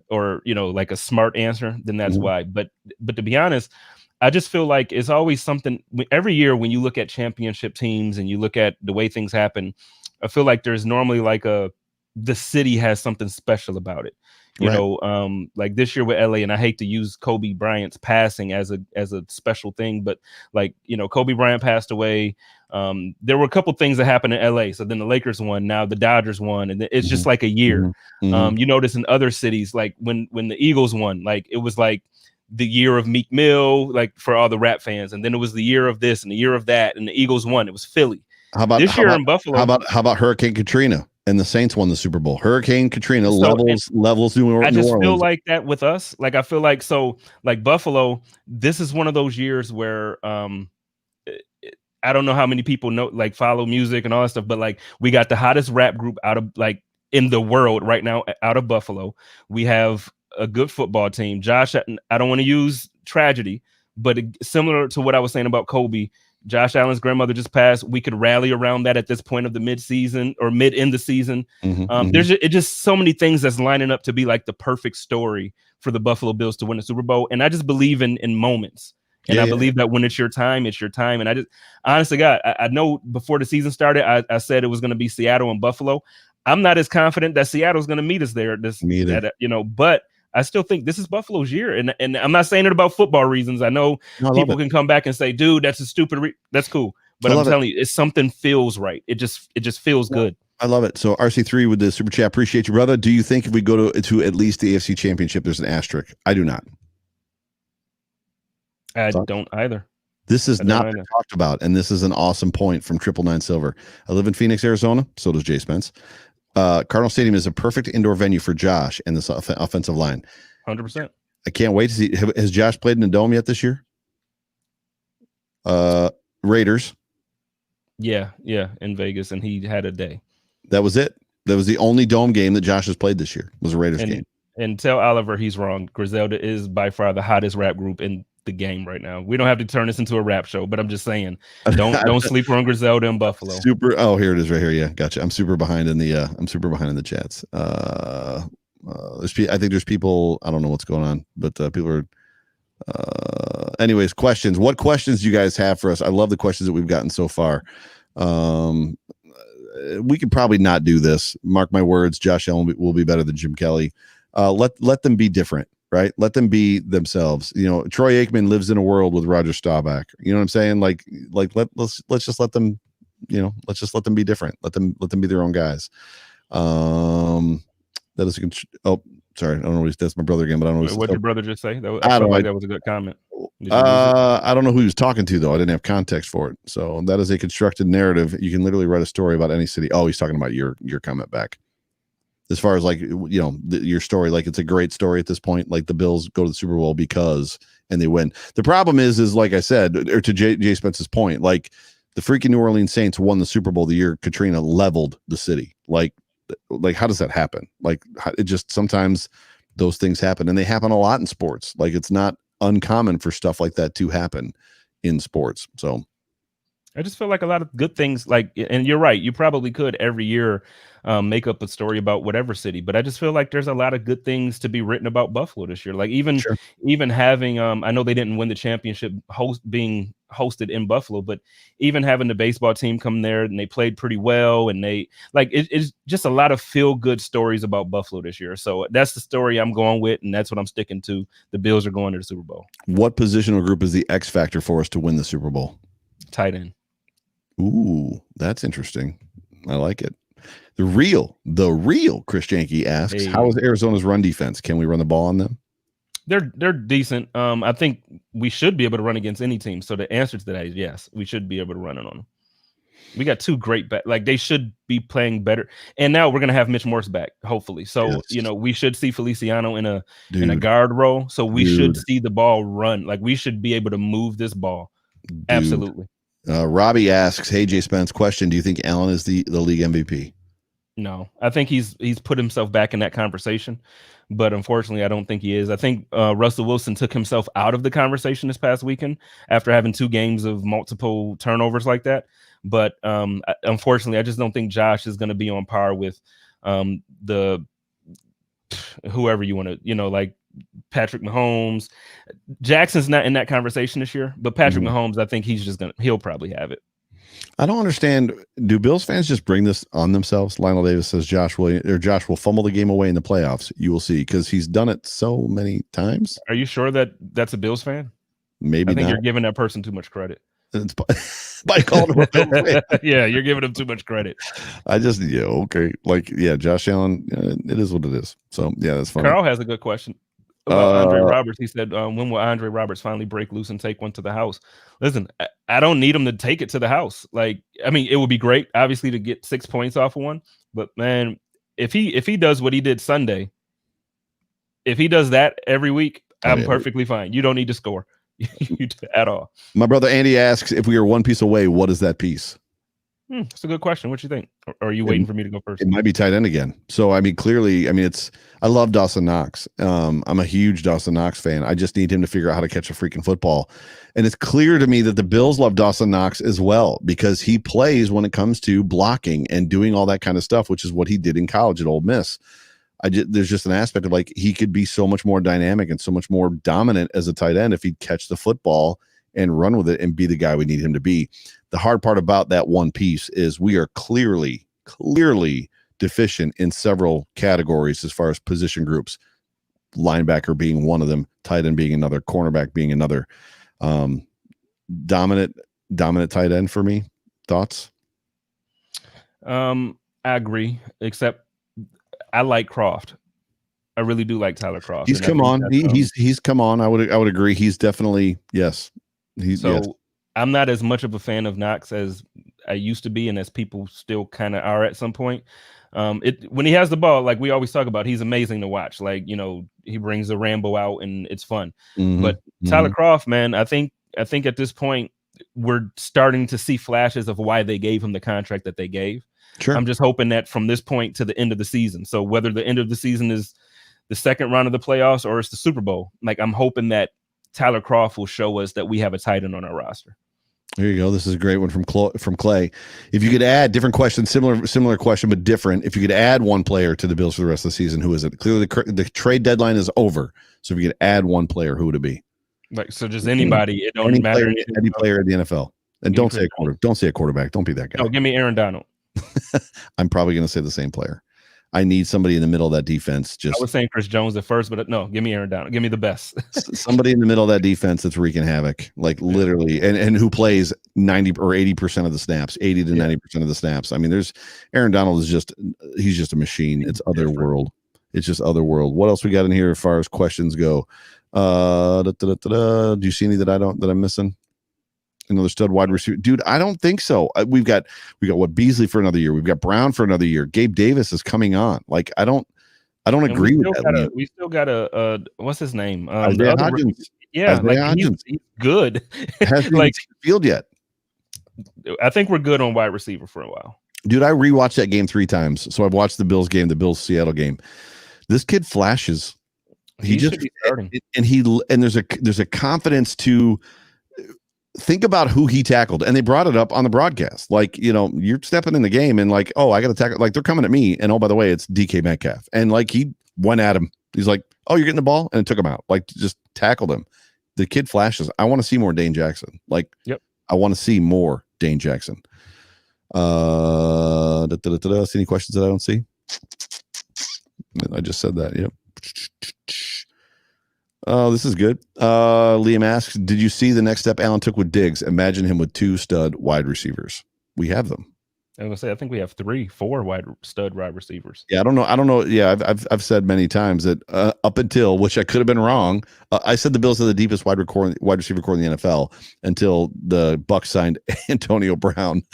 or like a smart answer, then that's Mhm. why. But to be honest, I just feel like it's always something every year when you look at championship teams and you look at the way things happen. I feel like there's normally like the city has something special about it. Right. Like this year with LA, and I hate to use Kobe Bryant's passing as a special thing, but like, Kobe Bryant passed away. There were a couple things that happened in LA. So then the Lakers won, now the Dodgers won, and it's just Mhm. like a year. Mhm. Mhm. You notice in other cities, like when the Eagles won, like it was like the year of Meek Mill, like for all the rap fans, and then it was the year of this and the year of that, and the Eagles won. It was Philly. How about This how year about in how Buffalo. about how about Hurricane Katrina and the Saints won the Super Bowl? Hurricane Katrina So and levels I New just feel Orleans. like that with us. Like I feel like so like Buffalo, this is one of those years where I don't know how many people know like follow music and all that stuff, but like we got the hottest rap group out of like in the world right now out of Buffalo. We have a good football team. Josh, I don't want to use tragedy, but similar to what I was saying about Kobe, Josh Allen's grandmother just passed. We could rally around that at this point of the mid-season or mid in the season. Mhm. Mhm. There's just so many things that's lining up to be like the perfect story for the Buffalo Bills to win the Super Bowl. And I just believe in moments. And Yeah, I yeah. believe that when it's your time, it's your time. And I just honestly, God, I know before the season started, I said it was going to be Seattle and Buffalo. I'm not as confident that Seattle's going to meet us there. Me either. But I still think this is Buffalo's year, and I'm not saying it about football reasons. I know No, I love people it. can come back and say, "Dude, that's a stupid." That's cool, I but I'm love it. telling you, it's something feels right. It just feels No, good. I love it. So RC3 with the super chat. Appreciate you, brother. Do you think if we go to at least the AFC Championship, there's an asterisk? I do not. I Thoughts? don't either. This has I don't not been either. talked about, and this is an awesome point from 999 Silver. I live in Phoenix, Arizona. So does Jay Spence. Cardinal Stadium is a perfect indoor venue for Josh and this offensive line. 100%. I can't wait to see. Has Josh played in a dome yet this year? Raiders. Yeah, in Vegas, and he had a day. That was it. That was the only dome game that Josh has played this year. Was a Raiders game. And tell Oliver he's wrong. Griselda is by far the hottest rap group in the game right now. We don't have to turn this into a rap show, but I'm just saying, don't sleep on Griselda in Buffalo. Super. Oh, here it is, right here. Yeah, gotcha. I'm super behind in the chats. I think there's people. I don't know what's going on, but people are. Anyways, questions. What questions do you guys have for us? I love the questions that we've gotten so far. We could probably not do this. Mark my words. Josh Allen will be better than Jim Kelly. Let them be different, right? Let them be themselves. Troy Aikman lives in a world with Roger Staubach. You know what I'm saying? Let's just let them. Let's just let them be different. Let them be their own guys. That is. Sorry, I don't know. That's my brother again, but I don't know. What did your brother just say? I felt don't like know. that was a good comment. I don't know who he was talking to though. I didn't have context for it. So that is a constructed narrative. You can literally write a story about any city. Oh, he's talking about your comment back. As far as like your story, like it's a great story at this point. Like the Bills go to the Super Bowl because and they win. The problem is like I said, or to Jay Spence's point, like the freaking New Orleans Saints won the Super Bowl the year Katrina leveled the city. Like how does that happen? Like it just sometimes those things happen, and they happen a lot in sports. Like it's not uncommon for stuff like that to happen in sports. So I just feel like a lot of good things, like, and you're right, you probably could every year make up a story about whatever city, but I just feel like there's a lot of good things to be written about Buffalo this year. Like sure. even having, I know they didn't win the championship being hosted in Buffalo, but even having the baseball team come there and they played pretty well, and it's just a lot of feel good stories about Buffalo this year. So that's the story I'm going with, and that's what I'm sticking to. The Bills are going to the Super Bowl. What positional group is the X factor for us to win the Super Bowl? Tight end. Ooh, that's interesting. I like it. The real Chris Janke asks, how is Arizona's run defense? Can we run the ball on them? They're decent. I think we should be able to run against any team. So the answer to that is yes, we should be able to run it on them. We got two great like they should be playing better. And now we're gonna have Mitch Morse back, hopefully. So yes. We should see Feliciano in a guard role. So we should see the ball run. Like we should be able to move this ball. Absolutely. Robbie asks, hey Jay Spence, question: do you think Allen is the league MVP? No, I think he's put himself back in that conversation, but unfortunately, I don't think he is. I think Russell Wilson took himself out of the conversation this past weekend after having 2 games of multiple turnovers like that. But unfortunately, I just don't think Josh is going to be on par with the whoever you want to, like Patrick Mahomes. Jackson's not in that conversation this year, but Patrick Mahomes, I think he'll probably have it. I don't understand. Do Bills fans just bring this on themselves? Lionel Davis says Josh will fumble the game away in the playoffs. You will see, because he's done it so many times. Are you sure that that's a Bills fan? Maybe I think not. You're giving that person too much credit. It's by calling him a Bills fan. Yeah, you're giving him too much credit. Okay. Josh Allen, it is what it is. So, yeah, that's funny. Carl has a good question about Andre Roberts. He said, when will Andre Roberts finally break loose and take one to the house? Listen, I don't need him to take it to the house. It would be great, obviously, to get 6 points off of one. But, man, if he does what he did Sunday, if he does that every week, I'm perfectly fine. You don't need to score at all. My brother Andy asks, if we are one piece away, what is that piece? That's a good question. What you think? Or are you waiting for me to go first? It might be tight end again. So, clearly, I love Dawson Knox. I'm a huge Dawson Knox fan. I just need him to figure out how to catch a freaking football. And it's clear to me that the Bills love Dawson Knox as well, because he plays when it comes to blocking and doing all that kind of stuff, which is what he did in college at Ole Miss. There's just an aspect of he could be so much more dynamic and so much more dominant as a tight end if he'd catch the football and run with it and be the guy we need him to be. The hard part about that one piece is we are clearly deficient in several categories as far as position groups, linebacker being one of them, tight end being another, cornerback being another. Dominant tight end for me. Thoughts? I agree, except I like Croft. I really do like Tyler Croft. He's come on. He's come on. I would agree. He's definitely, yes. Yes. I'm not as much of a fan of Knox as I used to be, and as people still kind of are at some point. When he has the ball, like we always talk about, he's amazing to watch. He brings the Rambo out and it's fun. But Tyler Croft, man, I think at this point we're starting to see flashes of why they gave him the contract that they gave. Sure. I'm just hoping that from this point to the end of the season. So whether the end of the season is the second round of the playoffs or it's the Super Bowl, I'm hoping that Tyler Croft will show us that we have a tight end on our roster. There you go. This is a great one from Clay. If you could add, different question, similar question, but different. If you could add one player to the Bills for the rest of the season, who is it? Clearly, the trade deadline is over. So if you could add one player, who would it be? So just anybody. It don't matter. Any player in the NFL. And don't say a quarterback. Don't be that guy. No, give me Aaron Donald. I'm probably going to say the same player. I need somebody in the middle of that defense. I was saying Chris Jones at first, but no, give me Aaron Donald. Give me the best. Somebody in the middle of that defense that's wreaking havoc, literally, and who plays 90 or 80% of the snaps, 80 to 90% of the snaps. There's Aaron Donald he's just a machine. It's otherworld. It's just otherworld. What else we got in here as far as questions go? Do you see any that I'm missing? Another stud wide receiver, dude. I don't think so. We got what, Beasley for another year. We've got Brown for another year. Gabe Davis is coming on. I don't agree with that. We still got a what's his name? Isaiah Hodgins. Yeah, Hodgins. He's good. Hasn't even seen the field yet. I think we're good on wide receiver for a while. Dude, I rewatched that game 3 times. So I've watched the Bills game, the Bills Seattle game. This kid flashes. He just should be starting. And there's a confidence to think about who he tackled, and they brought it up on the broadcast. You're stepping in the game and I got to tackle, they're coming at me. And oh, by the way, it's DK Metcalf. And he went at him. He's like, oh, you're getting the ball. And it took him out, just tackled him. The kid flashes. I want to see more Dane Jackson. Yep. I want to see more Dane Jackson. See any questions that I don't see? I just said that. Yep. Oh, this is good. Liam asks, did you see the next step Allen took with Diggs? Imagine him with 2 stud wide receivers. We have them. I was gonna say, I think we have 4 stud wide receivers. Yeah, I don't know. Yeah, I've said many times that up until, which I could have been wrong, I said the Bills are the deepest wide receiver core in the NFL until the Bucs signed Antonio Brown.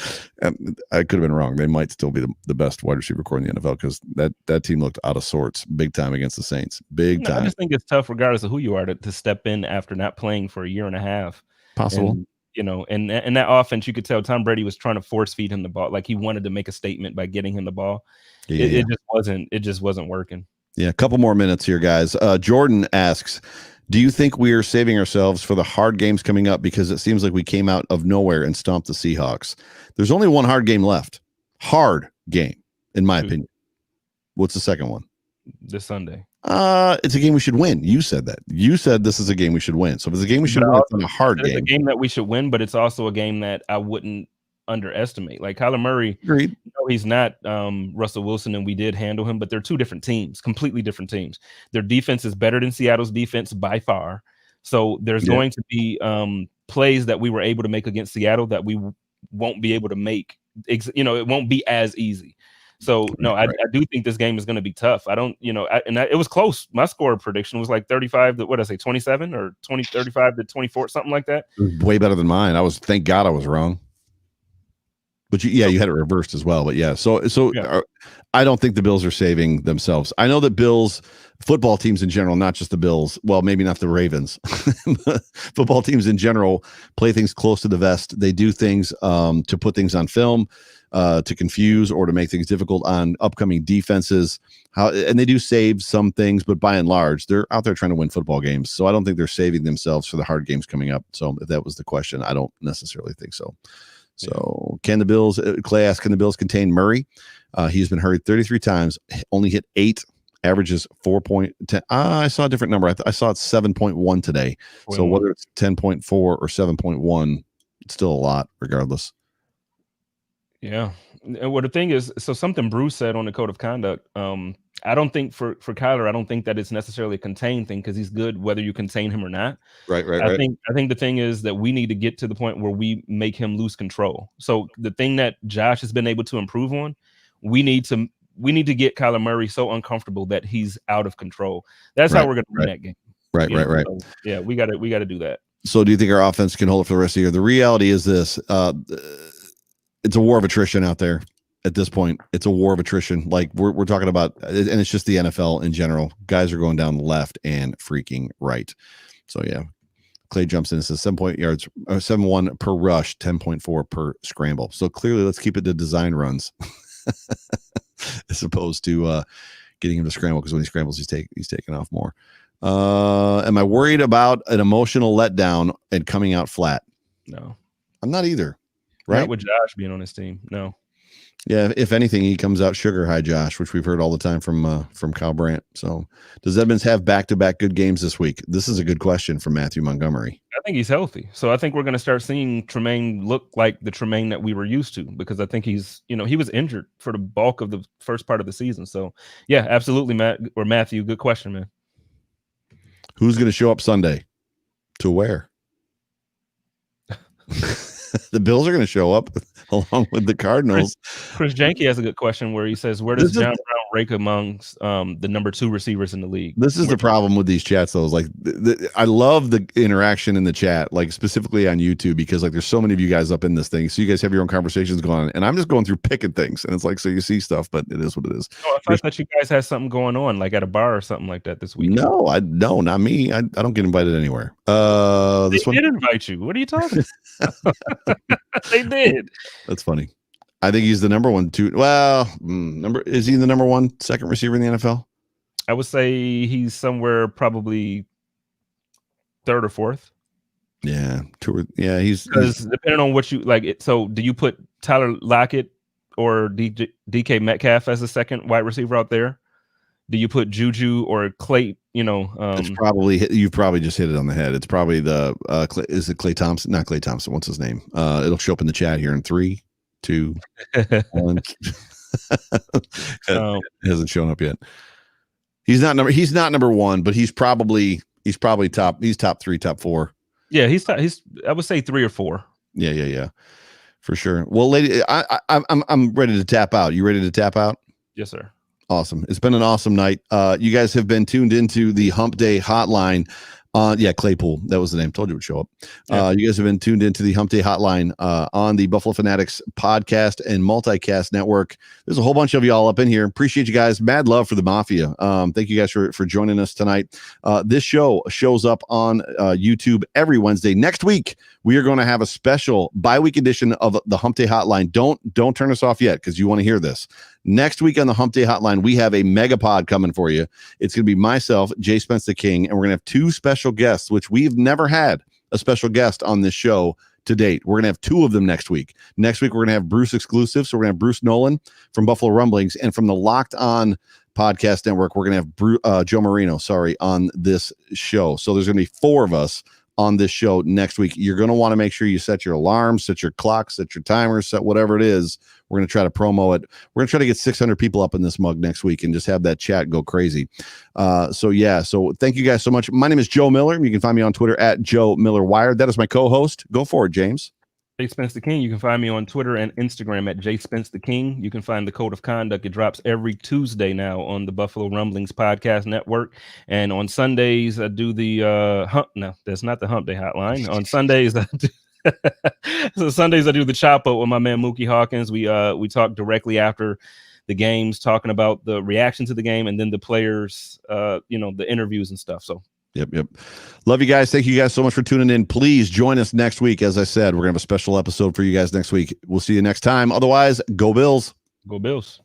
And I could have been wrong. They might still be the best wide receiver core in the NFL, because that team looked out of sorts big time against the Saints. Big time. I just think it's tough, regardless of who you are, to step in after not playing for a year and a half. Possible. and that offense, you could tell Tom Brady was trying to force feed him the ball. Like he wanted to make a statement by getting him the ball. It just wasn't working. Yeah, a couple more minutes here, guys. Jordan asks, do you think we are saving ourselves for the hard games coming up? Because it seems like we came out of nowhere and stomped the Seahawks. There's only one hard game left. Hard game, in my opinion. What's the second one? This Sunday. It's a game we should win. You said that. You said this is a game we should win. So if it's a game we should win, it's a hard game. It's a game that we should win, but it's also a game that I wouldn't underestimate. Like Kyler Murray, agreed. He's not Russell Wilson, and we did handle him, but they're two different teams, completely different teams. Their defense is better than Seattle's defense by far. So there's going to be plays that we were able to make against Seattle that we won't be able to make. It won't be as easy. So no, I do think this game is going to be tough. I don't, it was close. My score prediction was like 35 to 27 or 35 to 24, something like that. It was way better than mine. Thank God I was wrong. But you had it reversed as well. But I don't think the Bills are saving themselves. I know that Bills football teams in general, not just the Bills, well, maybe not the Ravens, football teams in general play things close to the vest. They do things to put things on film, to confuse or to make things difficult on upcoming defenses. And they do save some things, but by and large, they're out there trying to win football games. So I don't think they're saving themselves for the hard games coming up. So if that was the question, I don't necessarily think so. So can the Bills, Clay asked, can the Bills contain Murray? He's been hurried 33 times, only hit 8, averages 4.10. I saw a different number. I saw it's 7.1 today. So whether it's 10.4 or 7.1, it's still a lot regardless. Yeah. And the thing is, so something Bruce said on the code of conduct, I don't think for Kyler, I don't think that it's necessarily a contained thing because he's good whether you contain him or not. Right. I think the thing is that we need to get to the point where we make him lose control. So the thing that Josh has been able to improve on, we need to get Kyler Murray so uncomfortable that he's out of control. That's how we're going to win that game. Right. So, yeah, we got to do that. So do you think our offense can hold it for the rest of the year? The reality is this. It's a war of attrition out there at this point. It's a war of attrition. Like we're talking about, and it's just the NFL in general. Guys are going down the left and freaking right. So yeah, Clay jumps in and says 7 point yards, 7.1 per rush, 10.4 per scramble. So clearly, let's keep it to design runs as opposed to getting him to scramble, because when he scrambles, he's taking off more. Am I worried about an emotional letdown and coming out flat? No, I'm not either. Right, not with Josh being on his team. No. Yeah, if anything, he comes out sugar high, Josh, which we've heard all the time from Kyle Brandt. So, does Edmonds have back-to-back good games this week? This is a good question from Matthew Montgomery. I think he's healthy, so I think we're going to start seeing Tremaine look like the Tremaine that we were used to, because I think he's, he was injured for the bulk of the first part of the season. So, yeah, absolutely, Matthew, good question, man. Who's going to show up Sunday? To where? The Bills are going to show up along with the Cardinals. Chris Janke has a good question where he says, where does John Brown rank amongst the number 2 receivers in the league? This is the problem with these chats, though. Is like I love the interaction in the chat, like specifically on YouTube, because like there's so many of you guys up in this thing. So you guys have your own conversations going on, and I'm just going through picking things. And it's like, so you see stuff, but it is what it is. Oh, I thought you guys had something going on, like at a bar or something like that this week. No, not me. I don't get invited anywhere. They did invite you. What are you talking about? They did. That's funny. I think he's the number 1, 2. Well, is he the number 1 second receiver in the NFL? I would say he's somewhere probably 3rd or 4th. Yeah, 2 yeah, he's depending on what you like. So, do you put Tyler Lockett or DK Metcalf as a second wide receiver out there? Do you put Juju or Clay? It's probably you've probably just hit it on the head. It's probably the is it Clay Thompson? Not Clay Thompson. What's his name? It'll show up in the chat here in 3, 2, 1. It hasn't shown up yet. He's not number 1, but he's probably top. He's top 3, top 4. Yeah, he's I would say 3 or 4. Yeah, for sure. Well, lady, I'm ready to tap out. You ready to tap out? Yes, sir. Awesome. It's been an awesome night. You guys have been tuned into the Hump Day Hotline. Yeah, Claypool. That was the name. Told you it would show up. Yeah. You guys have been tuned into the Hump Day Hotline on the Buffalo Fanatics podcast and multicast network. There's a whole bunch of y'all up in here. Appreciate you guys. Mad love for the Mafia. Thank you guys for joining us tonight. This show shows up on YouTube every Wednesday. Next week, we are going to have a special bi-week edition of the Hump Day Hotline. Don't turn us off yet because you want to hear this. Next week on the Hump Day Hotline, we have a megapod coming for you. It's going to be myself, Jay Spence the King, and we're going to have two special guests, which we've never had a special guest on this show to date. We're going to have two of them next week. Next week, we're going to have Bruce exclusive. So we're going to have Bruce Nolan from Buffalo Rumblings, and from the Locked On Podcast Network, we're going to have Joe Marino, on this show. So there's going to be four of us on this show next week. You're going to want to make sure you set your alarms, set your clocks, set your timers, set whatever it is. We're going to try to promo it. We're going to try to get 600 people up in this mug next week and just have that chat go crazy. So thank you guys so much. My name is Joe Miller. You can find me on Twitter at Joe Miller Wired. That is my co-host. Go for it, James. Jay Spence the King. You can find me on Twitter and Instagram at Jay Spence the King. You can find the Code of Conduct. It drops every Tuesday now on the Buffalo Rumblings Podcast Network. And on Sundays, I do the Hump. No, that's not the Hump Day Hotline. On Sundays, I do the Chop Up with my man Mookie Hawkins. We talk directly after the games, talking about the reaction to the game, and then the players, the interviews and stuff. So. Yep. Love you guys. Thank you guys so much for tuning in. Please join us next week. As I said, we're going to have a special episode for you guys next week. We'll see you next time. Otherwise, go Bills. Go Bills.